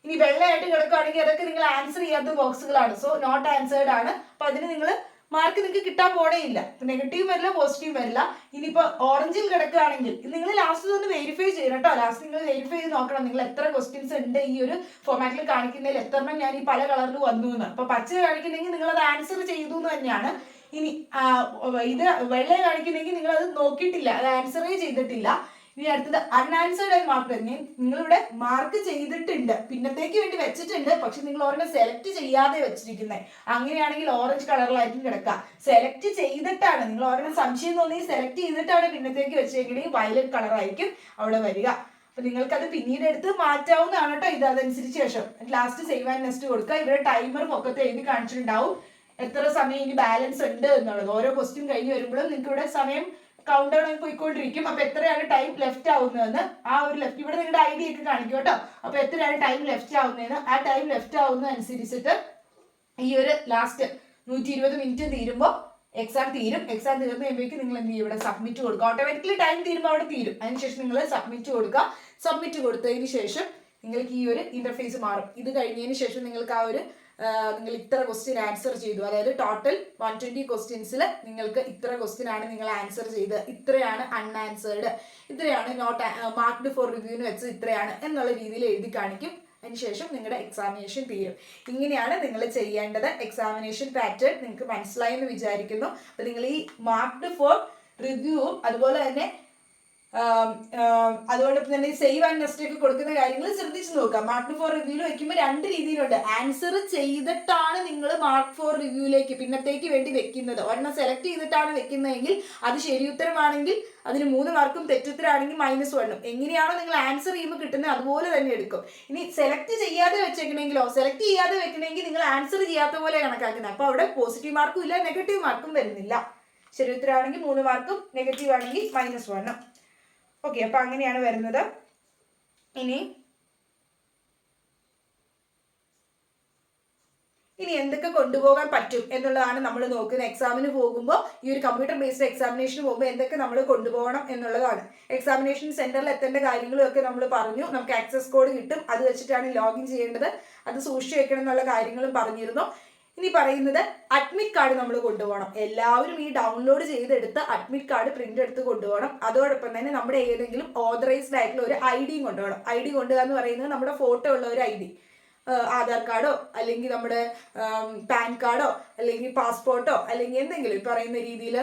ഇനി വെള്ളയായിട്ട് കിടക്കുകയാണെങ്കിൽ അതൊക്കെ നിങ്ങൾ ആൻസർ ചെയ്യാത്ത ബോക്സുകളാണ്, സോ നോട്ട് ആൻസേർഡ് ആണ്. അപ്പൊ അതിന് നിങ്ങൾ മാർക്ക് നിങ്ങൾക്ക് കിട്ടാൻ പോണേയില്ല, നെഗറ്റീവ് വരില്ല, പോസിറ്റീവ് വരില്ല. ഇനിയിപ്പോൾ ഓറഞ്ചിൽ കിടക്കുകയാണെങ്കിൽ നിങ്ങൾ ലാസ്റ്റ് ഒന്ന് വെരിഫൈ ചെയ്യണം കേട്ടോ. ലാസ്റ്റ് നിങ്ങൾ വെരിഫൈ ചെയ്ത് നോക്കണം നിങ്ങൾ എത്ര ക്വസ്റ്റ്യൻസ് ഉണ്ട് ഈ ഒരു ഫോമാറ്റിൽ കാണിക്കുന്നതിൽ, എത്രണ്ണം ഞാൻ ഈ പല കളറിൽ വന്നു എന്ന്. അപ്പൊ പച്ച കാണിക്കുന്നെങ്കിൽ നിങ്ങൾ അത് ആൻസർ ചെയ്തു എന്ന് തന്നെയാണ്. ഇനി ഇത് വെള്ള കാണിക്കുന്നെങ്കിൽ നിങ്ങൾ അത് നോക്കിയിട്ടില്ല, അത് ആൻസറേ ചെയ്തിട്ടില്ല. ഇനി അടുത്തത് അൺആൻസേർഡ് ആയി മാർക്ക്. നിങ്ങളിവിടെ മാർക്ക് ചെയ്തിട്ടുണ്ട്, പിന്നത്തേക്ക് വേണ്ടി വെച്ചിട്ടുണ്ട്, പക്ഷെ നിങ്ങൾ ഒരെണ്ണം സെലക്ട് ചെയ്യാതെ വെച്ചിരിക്കുന്നത്. അങ്ങനെയാണെങ്കിൽ ഓറഞ്ച് കളറിലായിരിക്കും കിടക്കുക. സെലക്ട് ചെയ്തിട്ടാണ് നിങ്ങൾ ഒരെണ്ണം സംശയം തോന്നി സെലക്ട് ചെയ്തിട്ടാണ് പിന്നത്തേക്ക് വെച്ചെങ്കിൽ വയലറ്റ് കളർ ആയിരിക്കും അവിടെ വരിക. അപ്പൊ നിങ്ങൾക്കത് പിന്നീട് എടുത്ത് മാറ്റാവുന്നതാണ് കേട്ടോ. ഇത് അതനുസരിച്ച് ശേഷം ലാസ്റ്റ് സേവ് ആൻഡ് നെക്സ്റ്റ് കൊടുക്കുക. ഇവിടെ ടൈമർ പൊക്കത്ത് എഴുതി കാണിച്ചിട്ടുണ്ടാവും എത്ര സമയം ഇനി ബാലൻസ് ഉണ്ട് എന്നുള്ളത്. ഓരോ ക്വസ്റ്റ്യൻ കഴിഞ്ഞ് വരുമ്പോഴും നിങ്ങൾക്ക് ഇവിടെ സമയം കൗണ്ട് ഡൗൺ ആയി പോയിക്കൊണ്ടിരിക്കും. അപ്പൊ എത്രയാണ് ടൈം ലെഫ്റ്റ് ആവുന്നതെന്ന് ആ ഒരു ലെഫ്റ്റ് ഇവിടെ നിങ്ങളുടെ ID ഒക്കെ കാണിക്കും കേട്ടോ. അപ്പൊ എത്രയാണ് ടൈം ലെഫ്റ്റ് ആവുന്നതെന്ന് ആ ടൈം ലെഫ്റ്റ് ആവുന്ന അനുസരിച്ചിട്ട് ഈ ഒരു ലാസ്റ്റ് 120 മിനിറ്റ് തീരുമ്പോൾ എക്സാം തീരും. എക്സാം തീർന്ന് കഴിയുമ്പോഴേക്കും നിങ്ങൾ എന്ത് ചെയ്യും, ഇവിടെ സബ്മിറ്റ് കൊടുക്കുക. ഓട്ടോമാറ്റിക്കലി ടൈം തീരുമ്പോൾ അവിടെ തീരും. അതിനുശേഷം നിങ്ങൾ സബ്മിറ്റ് കൊടുക്കുക. സബ്മിറ്റ് കൊടുത്തതിന് ശേഷം നിങ്ങൾക്ക് ഈ ഒരു ഇന്റർഫേസ് മാറും. ഇത് കഴിഞ്ഞതിന് ശേഷം നിങ്ങൾക്ക് ആ ഒരു നിങ്ങൾ ഇത്ര ക്വസ്റ്റ്യൻ ആൻസർ ചെയ്തു, അതായത് ടോട്ടൽ 120 ക്വസ്റ്റ്യൻസിൽ നിങ്ങൾക്ക് ഇത്ര ക്വസ്റ്റ്യൻ ആണ് നിങ്ങൾ ആൻസർ ചെയ്തത്, ഇത്രയാണ് അൺആൻസേർഡ്, ഇത്രയാണ് നോട്ട് മാർക്ക്ഡ് ഫോർ റിവ്യൂന്ന് വെച്ച് ഇത്രയാണ് എന്നുള്ള രീതിയിൽ എഴുതി കാണിക്കും. അതിനുശേഷം നിങ്ങളുടെ എക്സാമിനേഷൻ തീരും. ഇങ്ങനെയാണ് നിങ്ങൾ ചെയ്യേണ്ടത്. എക്സാമിനേഷൻ പാറ്റേൺ നിങ്ങൾക്ക് മനസ്സിലായി എന്ന് വിചാരിക്കുന്നു. അപ്പോൾ നിങ്ങൾ ഈ മാർക്ക്ഡ് ഫോർ റിവ്യൂവും അതുപോലെ തന്നെ അതോടൊപ്പം തന്നെ സേവ് ആൻഡ് നെക്സ്റ്റ് ഒക്കെ കൊടുക്കുന്ന കാര്യങ്ങൾ ശ്രദ്ധിച്ച് നോക്കുക. മാർക്ക് ഫോർ റിവ്യൂവിൽ വെക്കുമ്പോൾ 2 രീതിയിലുണ്ട്. ആൻസർ ചെയ്തിട്ടാണ് നിങ്ങൾ മാർക്ക് ഫോർ റിവ്യൂവിലേക്ക് പിന്നത്തേക്ക് വേണ്ടി വെക്കുന്നത്. ഒരെണ്ണം സെലക്ട് ചെയ്തിട്ടാണ് വെക്കുന്നതെങ്കിൽ അത് ശരി ഉത്തരമാണെങ്കിൽ അതിന് 3 മാർക്കും, തെറ്റുത്തരാണെങ്കിൽ -1. എങ്ങനെയാണോ നിങ്ങൾ ആൻസർ ചെയ്യുമ്പോൾ കിട്ടുന്നത് അതുപോലെ തന്നെ എടുക്കും. ഇനി സെലക്ട് ചെയ്യാതെ വെച്ചേക്കണമെങ്കിലോ, സെലക്ട് ചെയ്യാതെ വെക്കണമെങ്കിൽ നിങ്ങൾ ആൻസർ ചെയ്യാത്ത പോലെ കണക്കാക്കുന്നത്. അപ്പോൾ അവിടെ പോസിറ്റീവ് മാർക്കും ഇല്ല, നെഗറ്റീവ് മാർക്കും വരുന്നില്ല. ശരി ഉത്തരമാണെങ്കിൽ 3 മാർക്കും, നെഗറ്റീവ് ആണെങ്കിൽ -1. ഓക്കെ, അപ്പൊ അങ്ങനെയാണ് വരുന്നത്. ഇനി എന്തൊക്കെ കൊണ്ടുപോകാൻ പറ്റും എന്നുള്ളതാണ് നമ്മൾ നോക്കുന്നത്. എക്സാമിന് പോകുമ്പോൾ ഈ ഒരു കമ്പ്യൂട്ടർ ബേസ്ഡ് എക്സാമിനേഷന് പോകുമ്പോൾ എന്തൊക്കെ നമ്മൾ കൊണ്ടുപോകണം എന്നുള്ളതാണ്. എക്സാമിനേഷൻ സെന്ററിൽ എത്തേണ്ട കാര്യങ്ങളും ഒക്കെ നമ്മൾ പറഞ്ഞു. നമുക്ക് ആക്സസ് കോഡ് കിട്ടും, അത് വെച്ചിട്ടാണ് ലോഗിൻ ചെയ്യേണ്ടത്, അത് സൂക്ഷിച്ചു വെക്കണം എന്നുള്ള കാര്യങ്ങളും പറഞ്ഞിരുന്നു. ഇനി പറയുന്നത് അഡ്മിറ്റ് കാർഡ് നമ്മൾ കൊണ്ടുപോകണം. എല്ലാവരും ഈ ഡൗൺലോഡ് ചെയ്തെടുത്ത് അഡ്മിറ്റ് കാർഡ് പ്രിന്റ് എടുത്ത് കൊണ്ടുപോകണം. അതോടൊപ്പം തന്നെ നമ്മുടെ ഏതെങ്കിലും ഓതറൈസ്ഡ് ആയിട്ടുള്ള ഒരു ID കൊണ്ടുപോകണം. ID കൊണ്ടുപോകുക എന്ന് പറയുന്നത് നമ്മുടെ ഫോട്ടോ ഉള്ള ഒരു ID, ആധാർ കാർഡോ അല്ലെങ്കിൽ നമ്മുടെ പാൻ കാർഡോ അല്ലെങ്കിൽ പാസ്പോർട്ടോ അല്ലെങ്കിൽ എന്തെങ്കിലും പറയുന്ന രീതിയിൽ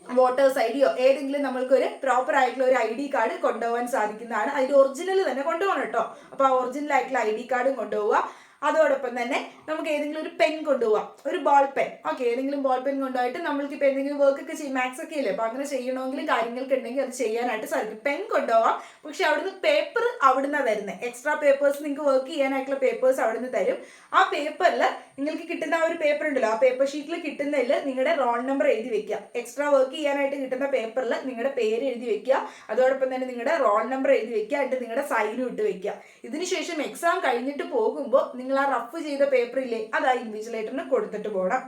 വോട്ടേഴ്സ് ഐഡിയോ ഏതെങ്കിലും നമ്മൾക്കൊരു പ്രോപ്പർ ആയിട്ടുള്ള ഒരു ID കാർഡ് കൊണ്ടുപോകാൻ സാധിക്കുന്നതാണ്. അതിന്റെ ഒറിജിനൽ തന്നെ കൊണ്ടുപോകണം കേട്ടോ. അപ്പോൾ ആ ഒറിജിനൽ ആയിട്ടുള്ള ID കാർഡും കൊണ്ടുപോവുക. അതോടൊപ്പം തന്നെ നമുക്ക് ഏതെങ്കിലും ഒരു പെൻ കൊണ്ടുപോകാം, ഒരു ബോൾ പെൻ. ഓക്കെ, ഏതെങ്കിലും ബോൾ പെൻ കൊണ്ടുപോയിട്ട് നമ്മൾക്ക് ഇപ്പൊ എന്തെങ്കിലും വർക്ക് ഒക്കെ ചെയ്യും, മാത്സ് ഒക്കെ ഇല്ലേ, അപ്പൊ അങ്ങനെ ചെയ്യണമെങ്കിൽ കാര്യങ്ങൾക്ക് ഉണ്ടെങ്കിൽ അത് ചെയ്യാനായിട്ട് സാധിക്കും. പെൻ കൊണ്ടുപോകാം, പക്ഷെ അവിടുന്ന് പേപ്പർ അവിടുന്ന് തരുന്നത്, എക്സ്ട്രാ പേപ്പേഴ്സ് നിങ്ങൾക്ക് വർക്ക് ചെയ്യാനായിട്ടുള്ള പേപ്പേഴ്സ് അവിടുന്ന് തരും. ആ പേപ്പറിൽ നിങ്ങൾക്ക് കിട്ടുന്ന ആ ഒരു പേപ്പർ ഉണ്ടല്ലോ, ആ പേപ്പർ ഷീറ്റിൽ കിട്ടുന്നതിൽ നിങ്ങളുടെ റോൾ നമ്പർ എഴുതി വെക്കുക. എക്സ്ട്രാ വർക്ക് ചെയ്യാനായിട്ട് കിട്ടുന്ന പേപ്പറിൽ നിങ്ങളുടെ പേര് എഴുതി വെക്കുക. അതോടൊപ്പം തന്നെ നിങ്ങളുടെ റോൾ നമ്പർ എഴുതി വെക്കുക. എന്നിട്ട് നിങ്ങളുടെ സൈനും ഇട്ട് വെക്കുക. ഇതിനുശേഷം എക്സാം കഴിഞ്ഞിട്ട് പോകുമ്പോൾ നിങ്ങൾ ആ റഫ് ചെയ്ത പേപ്പർ ഇല്ലേ, അത് ആ ഇൻവിജിലേറ്ററിന് കൊടുത്തിട്ട് പോകണം.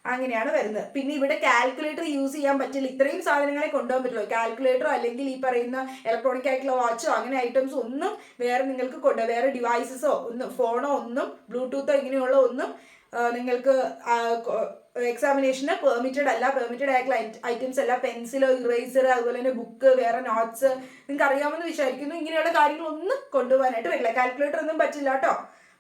അങ്ങനെയാണ് വരുന്നത്. പിന്നെ ഇവിടെ കാൽക്കുലേറ്റർ യൂസ് ചെയ്യാൻ പറ്റില്ല. ഇത്രയും സാധനങ്ങളെ കൊണ്ടുപോകാൻ പറ്റുള്ളൂ. കാൽക്കുലേറ്ററോ അല്ലെങ്കിൽ ഈ പറയുന്ന ഇലക്ട്രോണിക് ആയിട്ടുള്ള വാച്ചോ അങ്ങനെ ഐറ്റംസ് ഒന്നും വേറെ നിങ്ങൾക്ക് വേറെ ഡിവൈസസോ ഒന്നും, ഫോണോ ഒന്നും, ബ്ലൂടൂത്തോ ഇങ്ങനെയുള്ള ഒന്നും നിങ്ങൾക്ക് എക്സാമിനേഷന് പെർമിറ്റഡ് അല്ല. പെർമിറ്റഡ് ആയിട്ടുള്ള ഐറ്റംസ് അല്ല പെൻസിലോ ഇറേസർ, അതുപോലെ തന്നെ ബുക്ക്, വേറെ നോട്ട്സ്, നിങ്ങൾക്ക് അറിയാമെന്ന് വിചാരിക്കുന്നു. ഇങ്ങനെയുള്ള കാര്യങ്ങളൊന്നും കൊണ്ടുപോകാനായിട്ട് പറ്റില്ല. കാൽക്കുലേറ്റർ ഒന്നും പറ്റില്ല കേട്ടോ.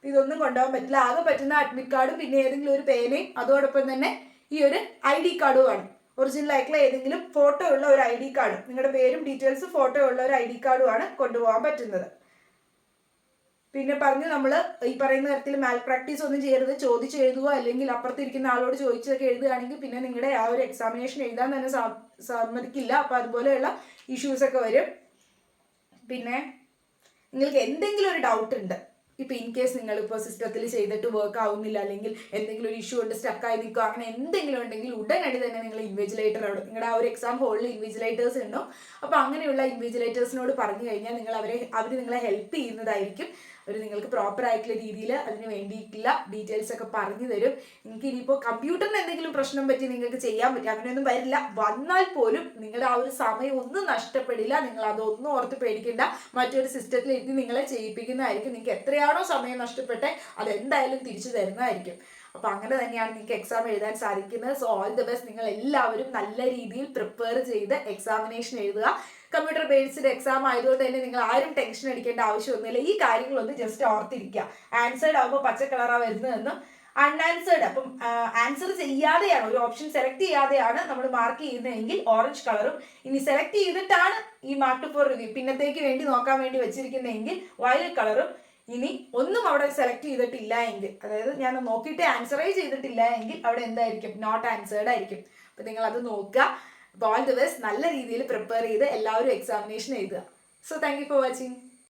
ഇതൊന്നും കൊണ്ടുപോകാൻ പറ്റില്ല. ആകെ പറ്റുന്ന അഡ്മിറ്റ് കാർഡും പിന്നെ ഏതെങ്കിലും ഒരു പേനയും അതോടൊപ്പം തന്നെ ഈ ഒരു ID കാർഡുമാണ്. ഒറിജിനൽ ആയിട്ടുള്ള ഏതെങ്കിലും ഫോട്ടോ ഉള്ള ഒരു ID കാർഡും, നിങ്ങളുടെ പേരും ഡീറ്റെയിൽസ് ഫോട്ടോ ഉള്ള ഒരു ID കാർഡുമാണ് കൊണ്ടുപോകാൻ പറ്റുന്നത്. പിന്നെ പറഞ്ഞ് നമ്മൾ ഈ പറയുന്ന തരത്തിൽ മാൽ പ്രാക്ടീസ് ഒന്നും ചെയ്യരുത്. ചോദിച്ച് എഴുതുക, അല്ലെങ്കിൽ അപ്പുറത്തിരിക്കുന്ന ആളോട് ചോദിച്ചൊക്കെ എഴുതുകയാണെങ്കിൽ പിന്നെ നിങ്ങളുടെ ആ ഒരു എക്സാമിനേഷൻ എഴുതാൻ തന്നെ സമ്മതിക്കില്ല. അപ്പം അതുപോലെയുള്ള ഇഷ്യൂസ് ഒക്കെ വരും. പിന്നെ നിങ്ങൾക്ക് എന്തെങ്കിലും ഒരു ഡൗട്ട് ഉണ്ട്, ഇപ്പം ഇൻ കേസ് നിങ്ങളിപ്പോൾ സിസ്റ്റത്തിൽ ചെയ്തിട്ട് വർക്ക് ആവുന്നില്ല, അല്ലെങ്കിൽ എന്തെങ്കിലും ഒരു ഇഷ്യൂ ഉണ്ട്, സ്റ്റക്കായി നിൽക്കുക, അങ്ങനെ എന്തെങ്കിലും ഉണ്ടെങ്കിൽ ഉടനടി തന്നെ നിങ്ങൾ ഇൻവിജിലേറ്റർ അവിടെ, നിങ്ങളുടെ ആ ഒരു എക്സാം ഹോളിൽ ഇൻവിജിലേറ്റേഴ്സ് ഉണ്ടോ, അപ്പോൾ അങ്ങനെയുള്ള ഇൻവിജിലേറ്റേഴ്സിനോട് പറഞ്ഞു കഴിഞ്ഞാൽ അവർ നിങ്ങളെ ഹെൽപ്പ് ചെയ്യുന്നതായിരിക്കും. അവർ നിങ്ങൾക്ക് പ്രോപ്പർ ആയിട്ടുള്ള രീതിയിൽ അതിന് വേണ്ടിയിട്ടുള്ള ഡീറ്റെയിൽസ് ഒക്കെ പറഞ്ഞു തരും. നിങ്ങൾക്ക് ഇനിയിപ്പോൾ കമ്പ്യൂട്ടറിന് എന്തെങ്കിലും പ്രശ്നം പറ്റി നിങ്ങൾക്ക് ചെയ്യാൻ പറ്റും, അങ്ങനെയൊന്നും വരില്ല. വന്നാൽ പോലും നിങ്ങളുടെ ആ ഒരു സമയം ഒന്നും നഷ്ടപ്പെടില്ല. നിങ്ങൾ അതൊന്നും ഓർത്ത് പേടിക്കേണ്ട. മറ്റൊരു സിസ്റ്റത്തിൽ എത്തി നിങ്ങളെ ചെയ്യിപ്പിക്കുന്നതായിരിക്കും. നിങ്ങൾക്ക് എത്രയാണോ സമയം നഷ്ടപ്പെട്ടെ അതെന്തായാലും തിരിച്ചു തരുന്നതായിരിക്കും. അപ്പോൾ അങ്ങനെ തന്നെയാണ് നിങ്ങൾക്ക് എക്സാം എഴുതാൻ സാധിക്കുന്നത്. So all the best. നിങ്ങൾ എല്ലാവരും നല്ല രീതിയിൽ പ്രിപ്പയർ ചെയ്ത് എക്സാമിനേഷൻ എഴുതുക. കമ്പ്യൂട്ടർ ബേസ്ഡ് എക്സാം ആയതുകൊണ്ട് തന്നെ നിങ്ങൾ ആരും ടെൻഷൻ അടിക്കേണ്ട ആവശ്യമൊന്നുമില്ല. ഈ കാര്യങ്ങളൊന്ന് ജസ്റ്റ് ഓർത്തിരിക്കുക. ആൻസേർഡ് ആകുമ്പോൾ പച്ച കളറാണ് വരുന്നതെന്നും അൺആൻസേർഡ്, അപ്പം ആൻസർ ചെയ്യാതെയാണ്, ഒരു ഓപ്ഷൻ സെലക്ട് ചെയ്യാതെയാണ് നമ്മൾ മാർക്ക് ചെയ്യുന്നതെങ്കിൽ ഓറഞ്ച് കളറും, ഇനി സെലക്ട് ചെയ്തിട്ടാണ് ഈ മാർക്ക് ഫോർ റിവ്യൂ പിന്നത്തേക്ക് വേണ്ടി നോക്കാൻ വേണ്ടി വെച്ചിരിക്കുന്നതെങ്കിൽ വയലറ്റ് കളറും, ഇനി ഒന്നും അവിടെ സെലക്ട് ചെയ്തിട്ടില്ല എങ്കിൽ, അതായത് ഞാൻ നോക്കിയിട്ട് ആൻസറേ ചെയ്തിട്ടില്ല എങ്കിൽ അവിടെ എന്തായിരിക്കും, നോട്ട് ആൻസേർഡ് ആയിരിക്കും. അപ്പം നിങ്ങൾ അത് നോക്കുക. അപ്പോൾ ഓൾ ദി ബെസ്റ്റ്. നല്ല രീതിയിൽ പ്രിപ്പയർ ചെയ്ത് എല്ലാവരും എക്സാമിനേഷൻ എഴുതുക. So thank you for watching.